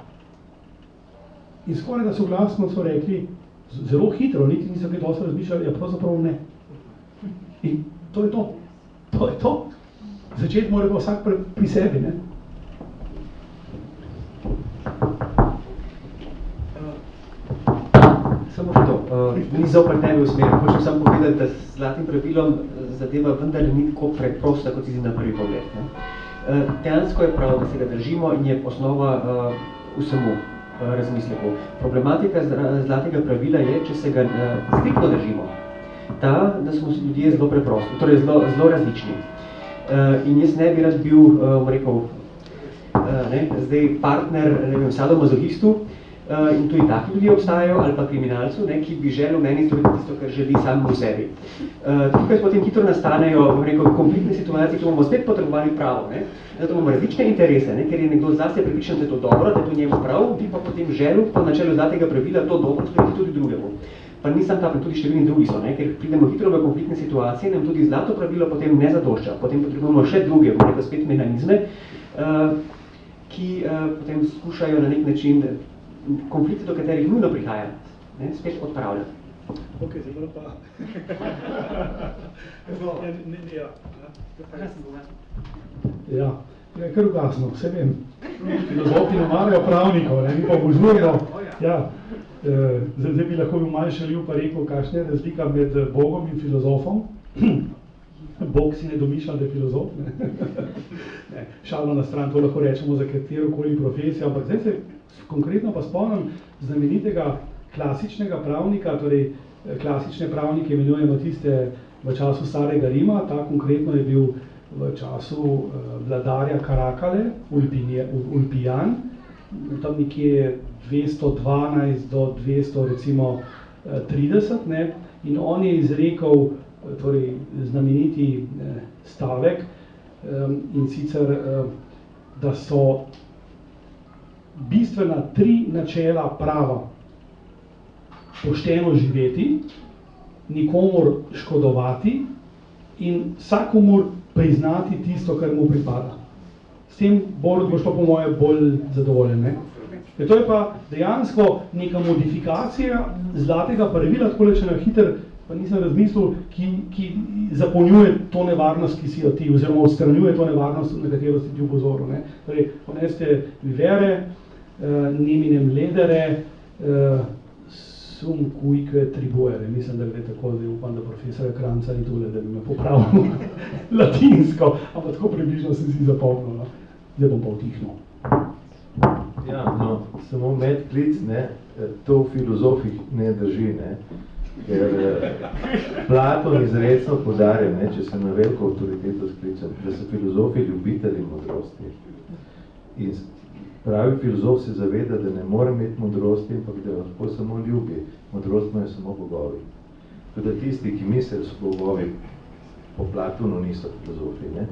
S3: In skoraj da soglasno so rekli, zelo hitro, niti niso kaj dosti razmišljali, ja pravzaprav ne. In to je to. To je to. Začeti mora pa vsak pri sebi, ne?
S2: Samo še to. Ni zopet ne bi usmeril. Hočem samo povedati, da s zlatim pravilom zadeva vendar ni tako preprosta, kot si na prvi pogled. Dejansko je prav, da se ga držimo in je osnova vsemu razmisleku. Problematika zlatega pravila je, če se ga striktno držimo, ta, da smo ljudje zelo preprosti, torej zelo različni. In jaz ne bi rad bil, rekel, zdaj partner, ne vem, sadomazohistu, in tudi taki ljudje obstajajo, ali pa kriminalcu, ki bi želel meni storiti tisto, kar želi sam v sebi. Tukaj potem hitro nastanejo, rekel, konfliktne situacije, ki bomo spet potrebovali pravo. Zato imamo različne interese, ker je nekdo zase prepričan, da je to dobro, da je to njemu prav, bi pa potem želel po načelu zlatega pravila to dobro storiti tudi drugemu. Pa nisem ta, tudi številni drugi so, ker pridemo hitro v konfliktne situacije, nam tudi zlato pravilo potem ne zadošča. Potem potrebujemo še druge, rekel, spet mehanizme, ki potem skušajo na nek način konflikte, do katerih nujno prihaja, spet odpravljati.
S3: Ok, zelo pa. Ja, je kar ugasno, vse vem. Filozofi ne marajo pravnikov, mi pa obožujemo. Ja, zdaj bi lahko bil malo šaljiv pa rekel, kakšna je razlika med Bogom in filozofom. Bog si ne domišlja, da je filozof. Ne, šalno na stran, to lahko rečemo za katerokoli profesijo, ampak zdaj se konkretno pa spomnim znamenitega klasičnega pravnika, torej klasične pravnike imenujemo tiste v času Starega Rima, ta konkretno je bil v času vladarja Karakale, Ulpijan, tam nekje 212 do 200 recimo 30, ne, in on je izrekel torej znameniti stavek in sicer, da so bistvena 3 načela prava: pošteno živeti, nikomur škodovati in vsakomur priznati tisto, kar mu pripada. S tem boš pa po moje bolj zadovoljen, ne? To je pa dejansko neka modifikacija zlatega pravila, tako če na hiter, pa nisem razmislil, ki zapolnjuje to nevarnost, ki si jo ti, oziroma odstranjuje to nevarnost, na katero si ti upozoril, ne? Torej, honeste vivere, neminem ledere, sum cuique tribuere. Mislim, da gre tako, zdaj upam, da profesora Kranca ni tole, da bi me popravil latinsko, ampak tako približno sem si zapomnil, no. Zdaj bom pa utihnil.
S1: Ja, no, samo medklic, ne, to v filozofih ne drži, ne, ker Platon izrecno podarja, ne, če se na veliko avtoriteto sklicam, da so filozofi ljubitelji modrosti. In pravi filozof se zaveda, da ne more imeti modrosti, ampak da lahko samo ljubi. Modrost imajo samo bogovi. Tako da tisti, ki mislijo, so bogovi, po Platonu niso filozofi, ne,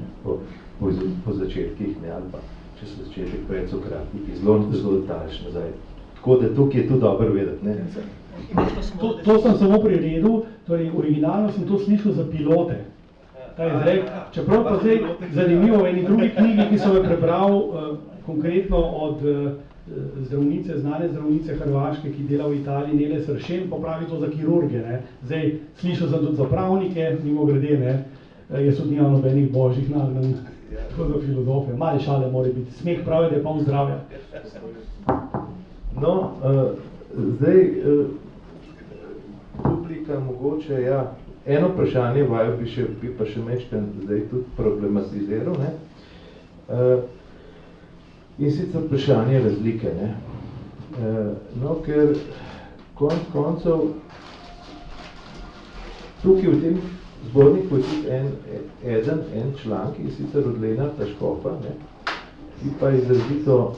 S1: po začetkih, ne, ali pa če so začetek pred Sokratiki, zelo daleč nazaj. Tako da tukaj je to dobro vedeti, ne.
S3: To sem samo priredil, torej originalno sem to slišal za pilote. Ta izrek, čeprav pa zdaj zanimivo v eni drugi knjigi, ki sem jo prebral konkretno od zdravnice, znane zdravnice Hrvaške, ki dela v Italiji, Nele Sršen, popravi to za kirurge, ne. Zdaj slišal sem tudi za pravnike, mimogrede, ne. Jaz tudi nimam nobenih božjih nagnjen, tako za filozofe. Mali šale mora biti. Smeh pravi, da je poln zdravja.
S1: No, zdaj, publika mogoče, ja, eno vprašanje vaju bi pa še mečken zdaj tudi problematiziral, ne. In sicer vprašanje razlike, ne. No, ker koncev tukaj v tem zborniku je tudi en članek, in sicer od Lenarta Škofa, ne, ki pa izrazito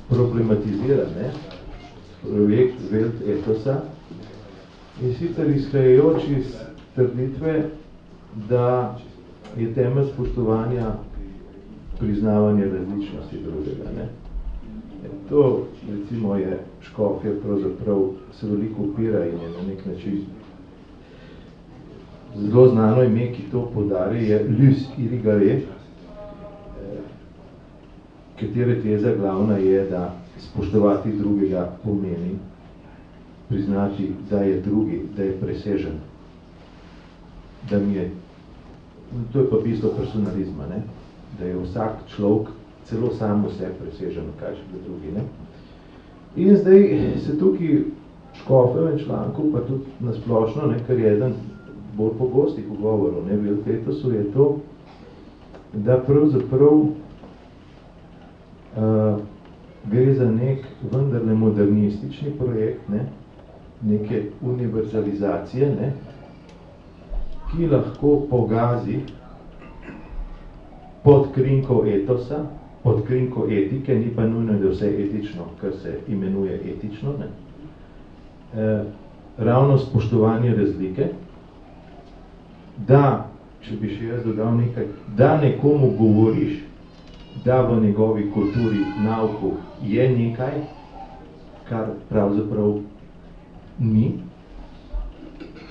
S1: problematizira, ne, projekt Welt etosa, in sicer izhajajoč iz trditve, da je temelj spoštovanja priznavanje različnosti drugega, ne. To, recimo, je Škofja pravzaprav se veliko opira in je na nek način zelo znano ime, ki to poudari, je Luce Irigaray, katere teza glavna je, da spoštovati drugega pomeni priznati, da je drugi, da je presežen, da mi je, to je pa bistvo personalizma, ne? Da je vsak človek celo sam vse presežen, kaj še da drugi, ne? In zdaj se tukaj Škofovem članku, pa tudi nasplošno, ne, kar je eden bolj pogostih ugovorov, ne, v Welt etosu je to, da pravzaprav gre za nek vendarle modernistični projekt, ne, neke univerzalizacije, ne, ki lahko pogazi pod krinko etosa, pod krinko etike, ni pa nujno, da vse etično, kar se imenuje etično, ne, ravno spoštovanje razlike, da, če bi še jaz dodal nekaj, da nekomu govoriš, da v njegovi kulturi, nauku je nekaj, kar pravzaprav ni,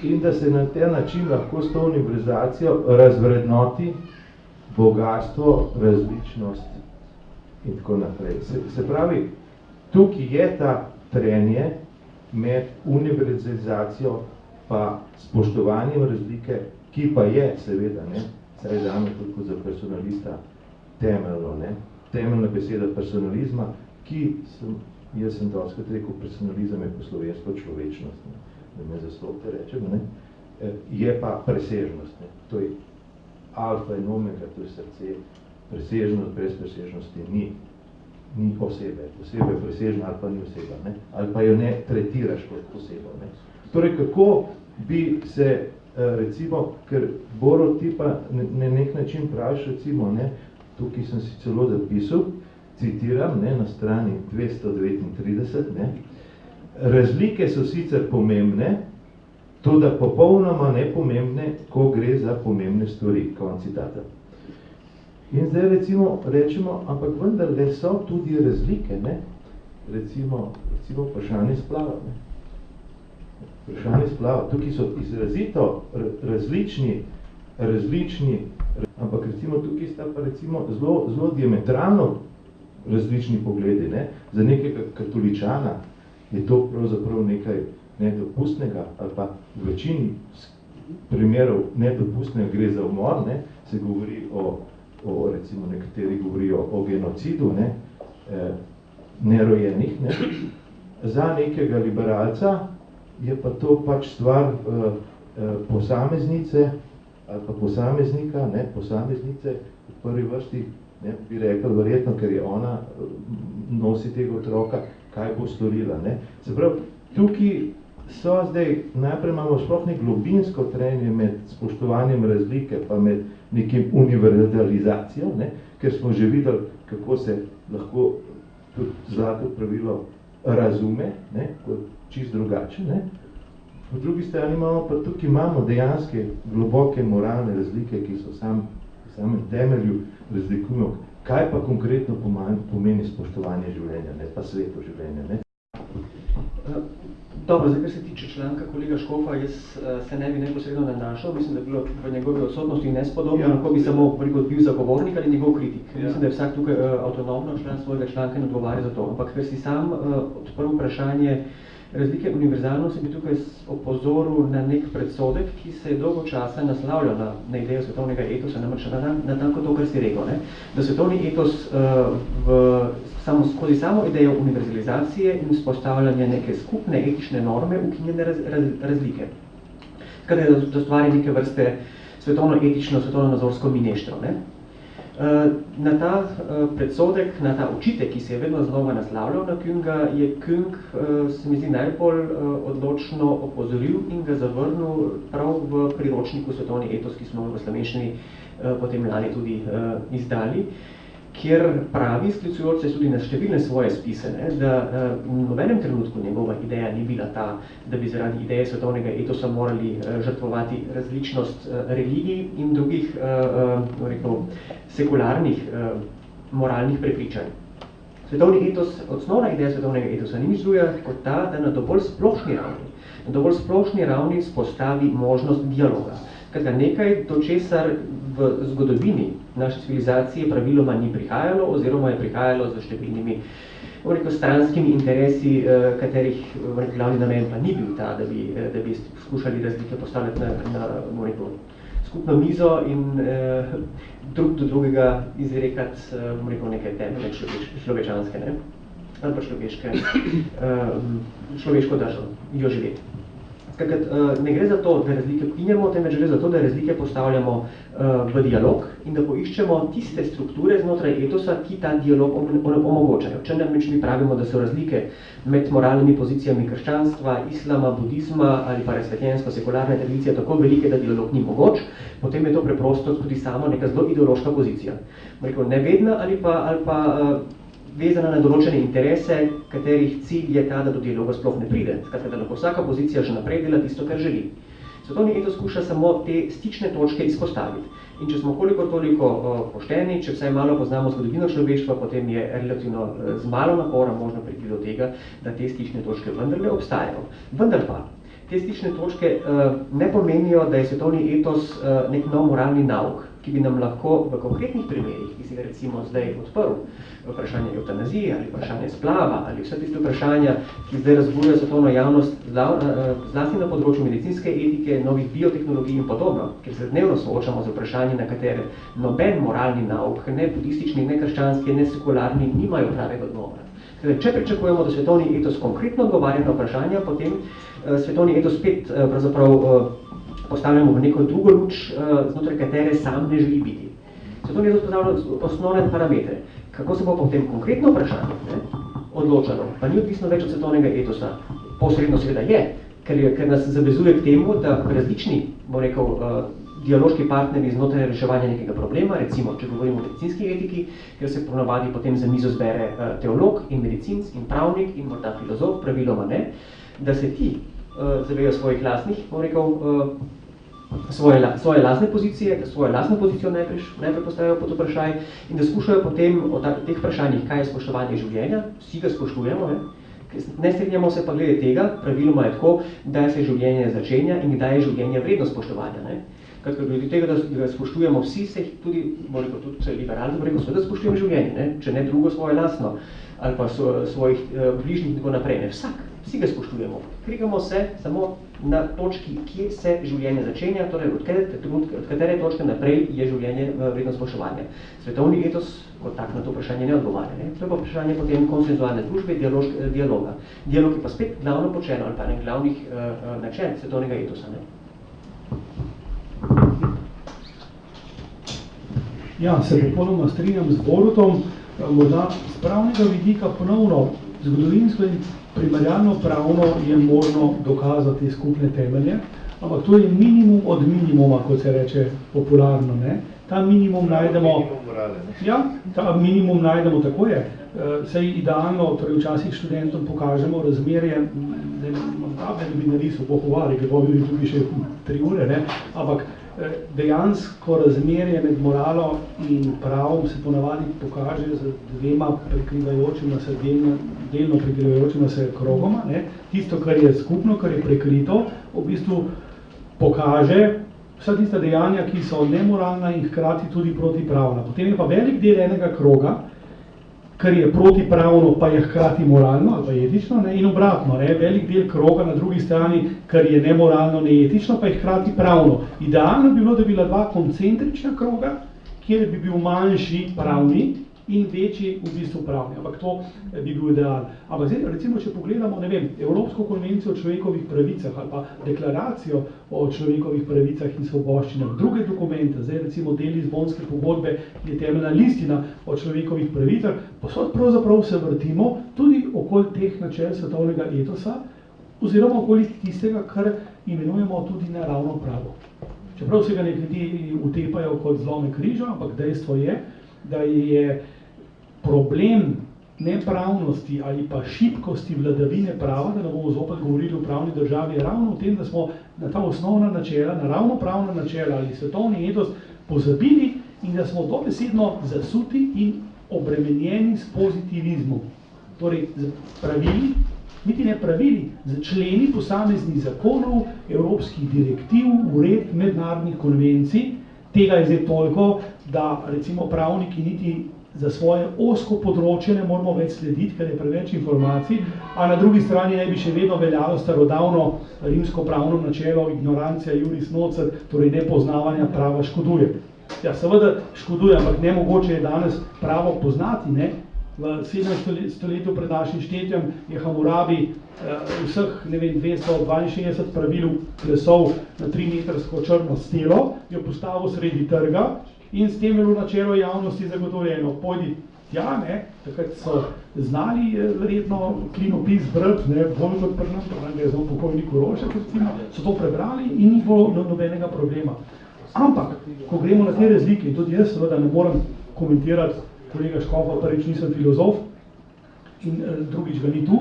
S1: in da se na ta način lahko s to univerzacijo razvrednoti bogatstvo, različnost in tako naprej. Se pravi, tukaj je ta trenje med univerzalizacijo pa spoštovanjem razlike, ki pa je, seveda, saj zame tudi za personalista temeljno, temeljna beseda personalizma, jaz sem doskrat rekel, personalizem je po slovensko človečnost, da me zastopite rečem, je pa presežnost, to je alfa in omega, to je srce, presežnost brez presežnosti ni osebe, oseba je presežna ali pa ni oseba, ali pa jo ne tretiraš kot osebo. Torej, kako bi se, recimo, ker Boro ti pa na nek način praviš, recimo, tukaj sem si celo zapisal, citiram, na strani 239, razlike so sicer pomembne, to da popolnoma nepomembne, ko gre za pomembne stvari, konec citata. In zdaj recimo rečemo, ampak vendarle so tudi razlike, recimo vprašanje splava. Vprašanje splava, tukaj so izrazito različni, ampak recimo tukaj sta pa recimo zelo diametralno različni pogledi. Za nekega katoličana je to pravzaprav nekaj nedopustnega, ali pa v večini primerov nedopustnega gre za umor, se govori recimo nekateri govorijo o genocidu, nerojenih. Za nekega liberalca je pa to pač stvar posameznice ali pa posameznika, posameznice v prvi vrsti, bi rekel verjetno, ker je ona nosi tega otroka, kaj bo storila. Se pravi, tukaj so zdaj, najprej imamo sploh nek globinsko trenje med spoštovanjem razlike, pa med nekim univerzalizacijo, ker smo že videli, kako se lahko tudi zlato pravilo razume, kot čisto drugače. Po drugi strani imamo pa tukaj dejanske globoke moralne razlike, ki so v samem temelju razlikujemo, kaj pa konkretno pomeni spoštovanje življenja, pa sveto življenja.
S2: Dobro, zdaj, kar se tiče članka kolega Škofa, jaz se ne bi neposredno nanašal, mislim, da je bilo v njegovi odsotnosti nespodobno, lahko bi samo bil zagovornik ali njegov kritik. Mislim, da je vsak tukaj avtonomno član svojega članka in odgovarja za to. Ampak, ker si sam odprl vprašanje razlike univerzalnosti, bi tukaj opozoril na nek predsodek, ki se je dolgo časa naslavljal na idejo svetovnega etosa, namreč na tako to, kar si rekel, da svetovni etos skozi samo idejo univerzalizacije in vzpostavljanja neke skupne etične norme ukinjene razlike. Skratka, da stvari neke vrste svetovno-etično, svetovno-nazorsko mineštro. Na ta predsodek, na ta očitek, ki se je vedno znova naslavljal na Künga, je Küng, se mi zdi, najbolj odločno opozoril in ga zavrnil prav v priročniku Svetovni etos, ki smo v slovenščini potem lani tudi izdali, kjer pravi, sklicujoč se tudi na številne svoje spise, da v nobenem trenutku njegova ideja ni bila ta, da bi zaradi ideje svetovnega etosa morali žrtvovati različnost religij in drugih sekularnih moralnih prepričanj. Svetovni etos, osnovna ideja svetovnega etosa ni nič drugega kot ta, da na dovolj splošni ravni spostavi možnost dialoga. Nekaj, do česar v zgodovini naše civilizacije praviloma ni prihajalo, oziroma je prihajalo za številnimi stranskimi interesi, katerih glavni namen pa ni bil ta, da bi skušali razlike postavljati na skupno mizo in drug do drugega izrekati neke temelje človečanske, ali pa človeško držo, jo živeti. Ne gre za to, da razlike ukinjamo, temveč gre za to, da razlike postavljamo v dialog in da poiščemo tiste strukture znotraj etosa, ki ta dialog omogočajo. Če namreč mi pravimo, da so razlike med moralnimi pozicijami krščanstva, islama, budizma ali pa razsvetljensko-sekularne tradicije tako velike, da dialog ni mogoč, potem je to preprosto tudi samo neka zelo ideološka pozicija. Nevedna ali pa vezana na določene interese, katerih cilj je ta, da do dialoga sploh ne pride. Skratka, da lahko vsaka pozicija že naprej dela tisto, kar želi. Svetovni etos skuša samo te stične točke izpostaviti. In če smo kolikor toliko pošteni, če vsaj malo poznamo zgodovino človeštva, potem je relativno z malo napora možno priti do tega, da te stične točke vendarle obstajajo. Vendar pa, te stične točke ne pomenijo, da je svetovni etos nek nov moralni nauk, ki bi nam lahko v konkretnih primerih, ki si ga recimo zdaj odprl, vprašanje eutanazije ali vprašanje splava ali vse tiste vprašanja, ki zdaj razbujajo svetovno javnost, zlasti na področju medicinske etike, novih biotehnologij in podobno, ker se dnevno soočamo z vprašanji, na katere noben moralni nauk, ne budistični, ne krščanski, ne sekularni, nimajo pravega odgovora. Če pričakujemo, da svetovni etos konkretno odgovarja na vprašanja, potem svetovni etos spet postavljamo v neko drugo luč, znotraj katere sam ne želi biti. Svetovni etos postavlja osnovne parametre. Kako se bo potem konkretno vprašanje odločalo, pa ni odvisno več od svetovnega etosa, posredno seveda je, ker nas zavezuje k temu, da različni, bom rekel, dialoški partneri znotraj reševanja nekega problema, recimo, če govorimo o medicinski etiki, ker se ponavadi potem za mizo zbere teolog in medicinc in pravnik in morda filozof, praviloma ne, da se ti zavejo svojih lastnih, bom rekel, svoje lastne pozicije, da svojo lastno pozicijo najprej postavijo pod vprašaj in da skušajo potem o teh vprašanjih, kaj je spoštovanje življenja, vsi ga spoštujemo, ne strinjamo se pa glede tega, praviloma je tako, da se življenje začenja in kdaj je življenje vredno spoštovanja. Glede tega, da ga spoštujemo vsi, se jih tudi, moramo tudi liberalno, seveda spoštujemo življenje, če ne drugo svoje lastno, ali pa svojih bližnjih in tako naprej. Vsi ga spoštujemo. Krigamo se samo na točki, kje se življenje začenja, torej od katere točke naprej je življenje vredno spoštovanja. Svetovni etos kot tak na to vprašanje ne odgovarja. To je pa vprašanje potem konsenzualne družbe, dialoga. Dialog je pa spet glavno počelo, ali pa ne glavnih načel svetovnega etosa.
S3: Ja, se popolnoma strinjam z Borutom, morda z pravnega vidika ponovno, zgodovinsko in primerjalno pravno je možno dokazati skupne temelje, ampak to je minimum od minimuma, kot se reče popularno. Ta minimum najdemo, ta minimum najdemo, tako je, saj idealno, torej včasih študentom pokažemo razmerje, da bi narisal pohovali, ki bi tudi še 3 ure, ampak dejansko razmerje med moralo in pravom se ponavadi pokaže z 2 prekrivajočima se, delno prekrivajočima se krogoma. Tisto, kar je skupno, kar je prekrito, v bistvu pokaže vsa tista dejanja, ki so nemoralna in hkrati tudi protipravna. Potem je pa velik del enega kroga, kar je protipravno, pa je hkrati moralno ali pa etično, in obratno, velik del kroga na drugi strani, kar je nemoralno, neetično, pa je hkrati pravno. Idealno bi bilo, da bi bila 2 koncentrična kroga, kjer bi bil manjši pravni in večji v bistvu pravni, ampak to bi bil ideal. Ampak zdaj, recimo, če pogledamo, Evropsko konvencijo o človekovih pravicah ali pa deklaracijo o človekovih pravicah in svoboščinah, druge dokumente, zdaj recimo del Lizbonske pogodbe je temeljna listina o človekovih pravicah, posod pravzaprav se vrtimo tudi okoli teh načel svetovnega etosa, oziroma okoli tistega, kar imenujemo tudi naravno pravo. Čeprav se ga nekateri utepajo kot zlome križa, ampak dejstvo je, da je problem nepravnosti ali pa šibkosti vladavine prava, da ne bomo zopet govorili o pravni državi, ravno v tem, da smo na ta osnovna načela, naravno pravna načela ali svetovni etos pozabili in da smo dobesedno zasuti in obremenjeni s pozitivizmom. Torej, z pravili, niti ne pravili, z členi posameznih zakonov, evropskih direktiv, uredb, mednarodnih konvencij. Tega je zdaj toliko, da recimo pravniki niti za svoje ozko področje ne moramo več slediti, ker je preveč informacij, a na drugi strani ne bi še vedno veljalo starodavno rimsko pravno načelo ignorantia juris nocet, torej nepoznavanja prava škoduje. Ja, seveda škoduje, ampak nemogoče je danes pravo poznati, V 7. stoletju pred našim štetjem je Hammurabi vseh, 262 pravil plesov na 3-metrsko črno stelo, jo postavil sredi trga in s tem bilo načelo javnosti zagotovljeno. Pojdi tja, takrat so znali verjetno klinopis brati, bolj kot pri nam, pa je zelo pokojnik Urošek, recimo, so to prebrali in ni bilo nobenega problema. Ampak, ko gremo na te razlike, in tudi jaz seveda ne moram komentirati, kolega Škofa, prvič nisem filozof in drugič ga ni tu,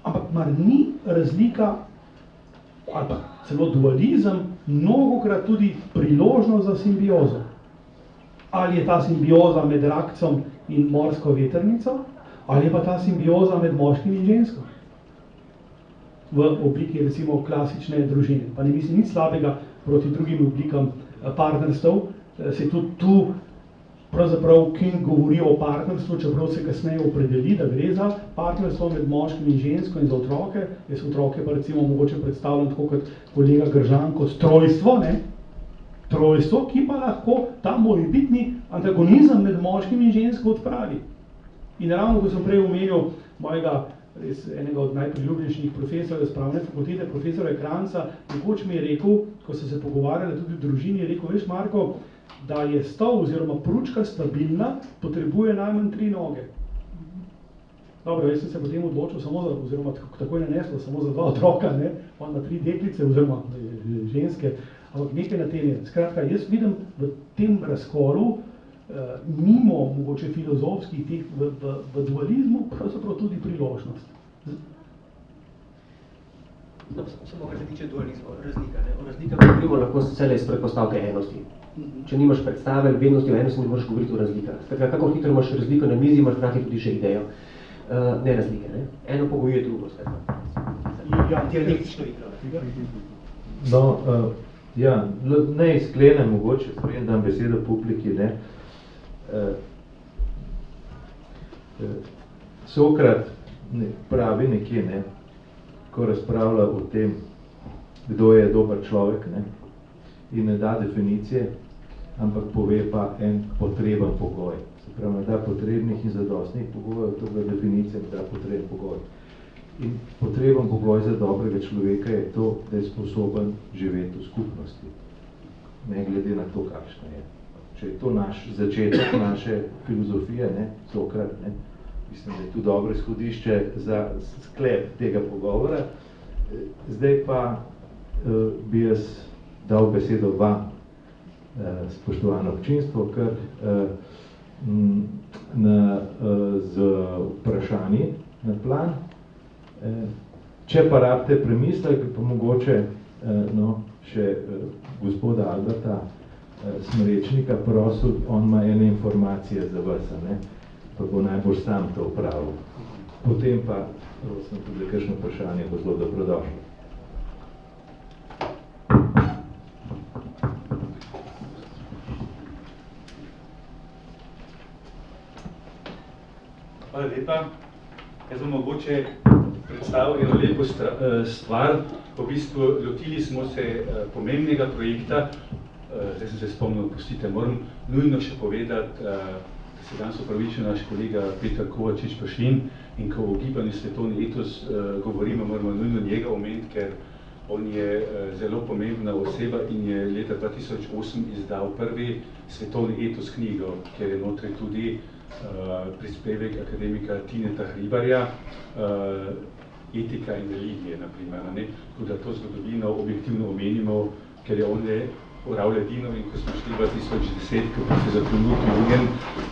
S3: ampak mar ni razlika ali pa celo dualizem mnogokrat tudi priložnost za simbiozo. Ali je ta simbioza med rakcem in morsko vetrnico, ali je pa ta simbioza med moškim in žensko v obliki recimo klasične družine. Pa ne mislim nič slabega proti drugim oblikam partnerstv, se tudi tu pravzaprav King govori o partnerstvu, čeprav se kasneje opredeli, da gre za partnerstvo med moškim in žensko in za otroke. Jaz otroke pa recimo mogoče predstavljam tako kot kolega Gržan kot trojstvo, ne? Trojstvo, ki pa lahko ta morebitni antagonizem med moškim in žensko odpravi. In ravno, ko sem prej omenil mojega, res enega od najpriljubljenejših profesorjev z pravne fakultete, profesora Kranca, nekoč mi je rekel, ko so se pogovarjali tudi v družini, je rekel, veš Marko, da je stol oziroma pručka stabilna, potrebuje najmanj 3 noge. Dobro, jaz sem se potem odločil samo za, oziroma tako je naneslo, samo za 2 otroka, ne? On ima 3 deklice oziroma ženske, ampak nekaj na tem je. Skratka, jaz vidim v tem razkolu, mimo mogoče filozofskih teh v dualizmu, pravzaprav tudi priložnost.
S2: No, samo kar se tiče dualizma, razlika. Ne? O razlikah govorimo lahko cele iz predpostavke enosti. Če nimaš predstave, vednosti o enosti, ne moreš govoriti o razlikah. Skratka, kako hitro imaš razliko na mizi, imaš hkrati tudi še idejo. Ne razlike, ne? Eno pogojuje drugo, skratka.
S3: Ja,
S2: dialektično igro.
S1: No, ja, naj sklenem mogoče, preden dam besedo publiki, ne. Sokrat pravi nekje, ne, ko razpravlja o tem, kdo je dober človek, ne, in ne da definicije, ampak pove pa en potreben pogoj. Se pravi, ne da potrebnih in zadostnih pogojev, to je definicija, ne da potreben pogoj. In potreben pogoj za dobrega človeka je to, da je sposoben živeti v skupnosti. Ne glede na to, kakšna je. Če je to naš začetek naše filozofije, ne, Sokrat, ne, mislim, da je tu dobro izhodišče za sklep tega pogovora. Zdaj pa bi jaz dal besedo vam, spoštovano občinstvo, ker z vprašanji na plan. Če pa rabite premislek, pa mogoče še gospoda Alberta Smrečnika prosil, on ima ene informacije za vas, ne? Pa bo najbolj sam to opravil. Potem pa, prosim, tudi kakšno vprašanje bo zelo dobrodošlo.
S4: Hvala lepa. Jaz bom mogoče predstavil eno lepo stvar. V bistvu lotili smo se pomembnega projekta. Zdaj sem se spomnil, pustite, moram nujno še povedati, da se danes opravičil naš kolega Peter Kovačič-Pašin in ko o gibanju Svetovni etos govorimo, moramo nujno njega omeniti, ker on je zelo pomembna oseba in je leta 2008 izdal prvi Svetovni etos knjigo, kjer je notri tudi prispevek akademika Tineta Hribarja, Etika in religije, naprimer. Tako da to zgodovino objektivno omenimo, ker je on Orav Ledinov in ko smo šli 2010, ko profesor Kluk Jürgen,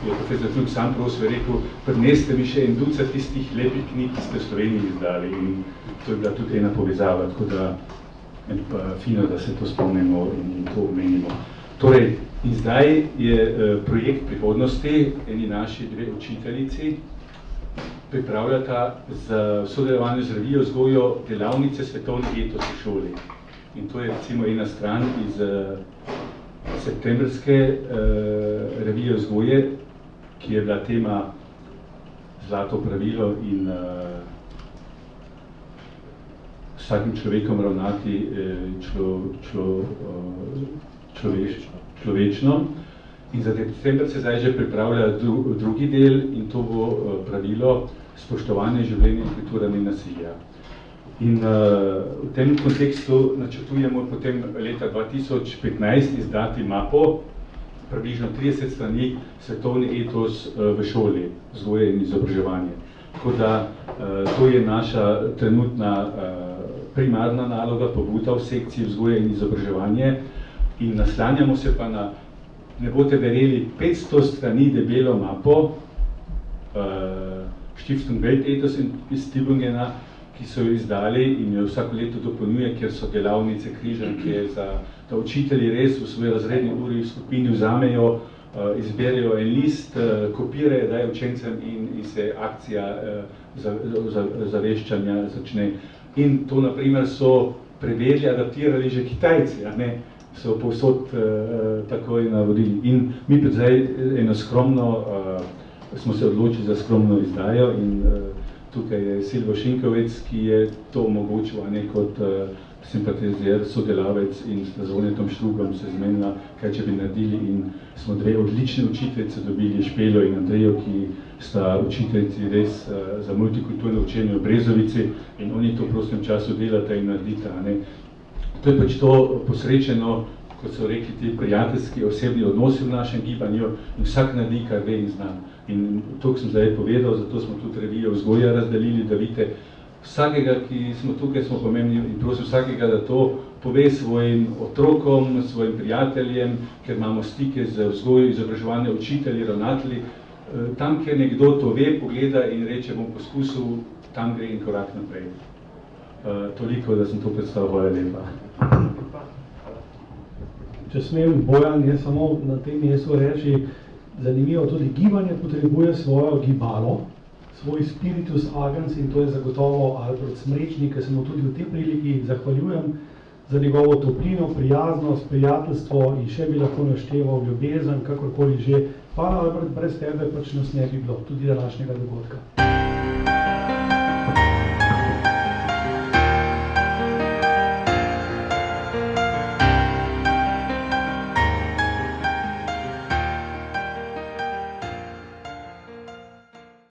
S4: je profesor Kluk sam prosil rekel, prineste mi še en ducat tistih lepih knjig, ki ste v Sloveniji izdali in to je bila tudi ena povezava, tako da fino, da se to spomnimo in to omenimo. Torej, in zdaj je projekt prihodnosti, eni naši 2 učiteljici, pripravljata v sodelovanju z revijo Vzgojo delavnice Svetovni etos v šoli. In to je recimo ena stran iz septembrske revije Vzgoje, ki je bila tema Zlato pravilo in vsakim človekom ravnati človečno. In za december se zdaj že pripravlja drugi del in to bo pravilo spoštovanje življenja in kulture in nasilja. In v tem kontekstu načrtujemo potem leta 2015 izdati mapo, približno 30 strani Svetovni etos v šoli, vzgoje in izobraževanje. Tako da to je naša trenutna primarna naloga, pobuda v sekciji vzgoje in izobraževanje in naslanjamo se pa na, ne boste verjeli, 500 strani debelo mapo Stiftung Weltethos-Stiftungena, ki so jo izdali in jo vsako leto dopolnjuje, kjer so delavnice, križanke, da učitelji res v svoji razredni uri v skupini vzamejo, izberijo en list, kopirajo, dajo učencem in se akcija zaveščanja začne. In to, na primer, so prevedli, adaptirali že Kitajci, so povsod takoj navodili. In mi pa zdaj eno skromno, smo se odločili za skromno izdajo in tukaj je Silvo Šinkovec, ki je to omogočil, a ne kot simpatizer, sodelavec in s Zvonetom Štrugom se zmenila, kaj če bi naredili in smo dve odlične učiteljice dobili, Špelo in Andrejo, ki sta učiteljici res za multikulturno učenje v Brezovici in oni to v prostem času delata in naredita, a ne. To je pač to posrečeno, kot so rekli, ti prijateljski osebni odnosi v našem gibanju in vsak naredi, kar ve in zna. In to, sem zdaj povedal, zato smo tudi revijo vzgoja razdelili, da vidite, vsakega, ki smo tukaj, smo pomembni in prosim vsakega, da to pove svojim otrokom, svojim prijateljem, ker imamo stike z vzgojo, izobraževanje, učitelji, ravnatelji. Tam, kjer nekdo to ve, pogleda in reče, bom poskusil, tam gre in korak naprej. Toliko, da sem to predstavil, hvala lepa.
S3: Če smem, Bojan, je samo na tem mestu reči, zanimivo, tudi gibanje potrebuje svojo gibalo, svoj spiritus agens in to je zagotovo Albert Smrečnik, ki se mu tudi v tej priliki zahvaljujem za njegovo toplino, prijaznost, prijateljstvo in še bi lahko našteval ljubezen, kakorkoli že. Hvala, Albert, brez tebe pač nas ne bi bilo, tudi današnjega dogodka.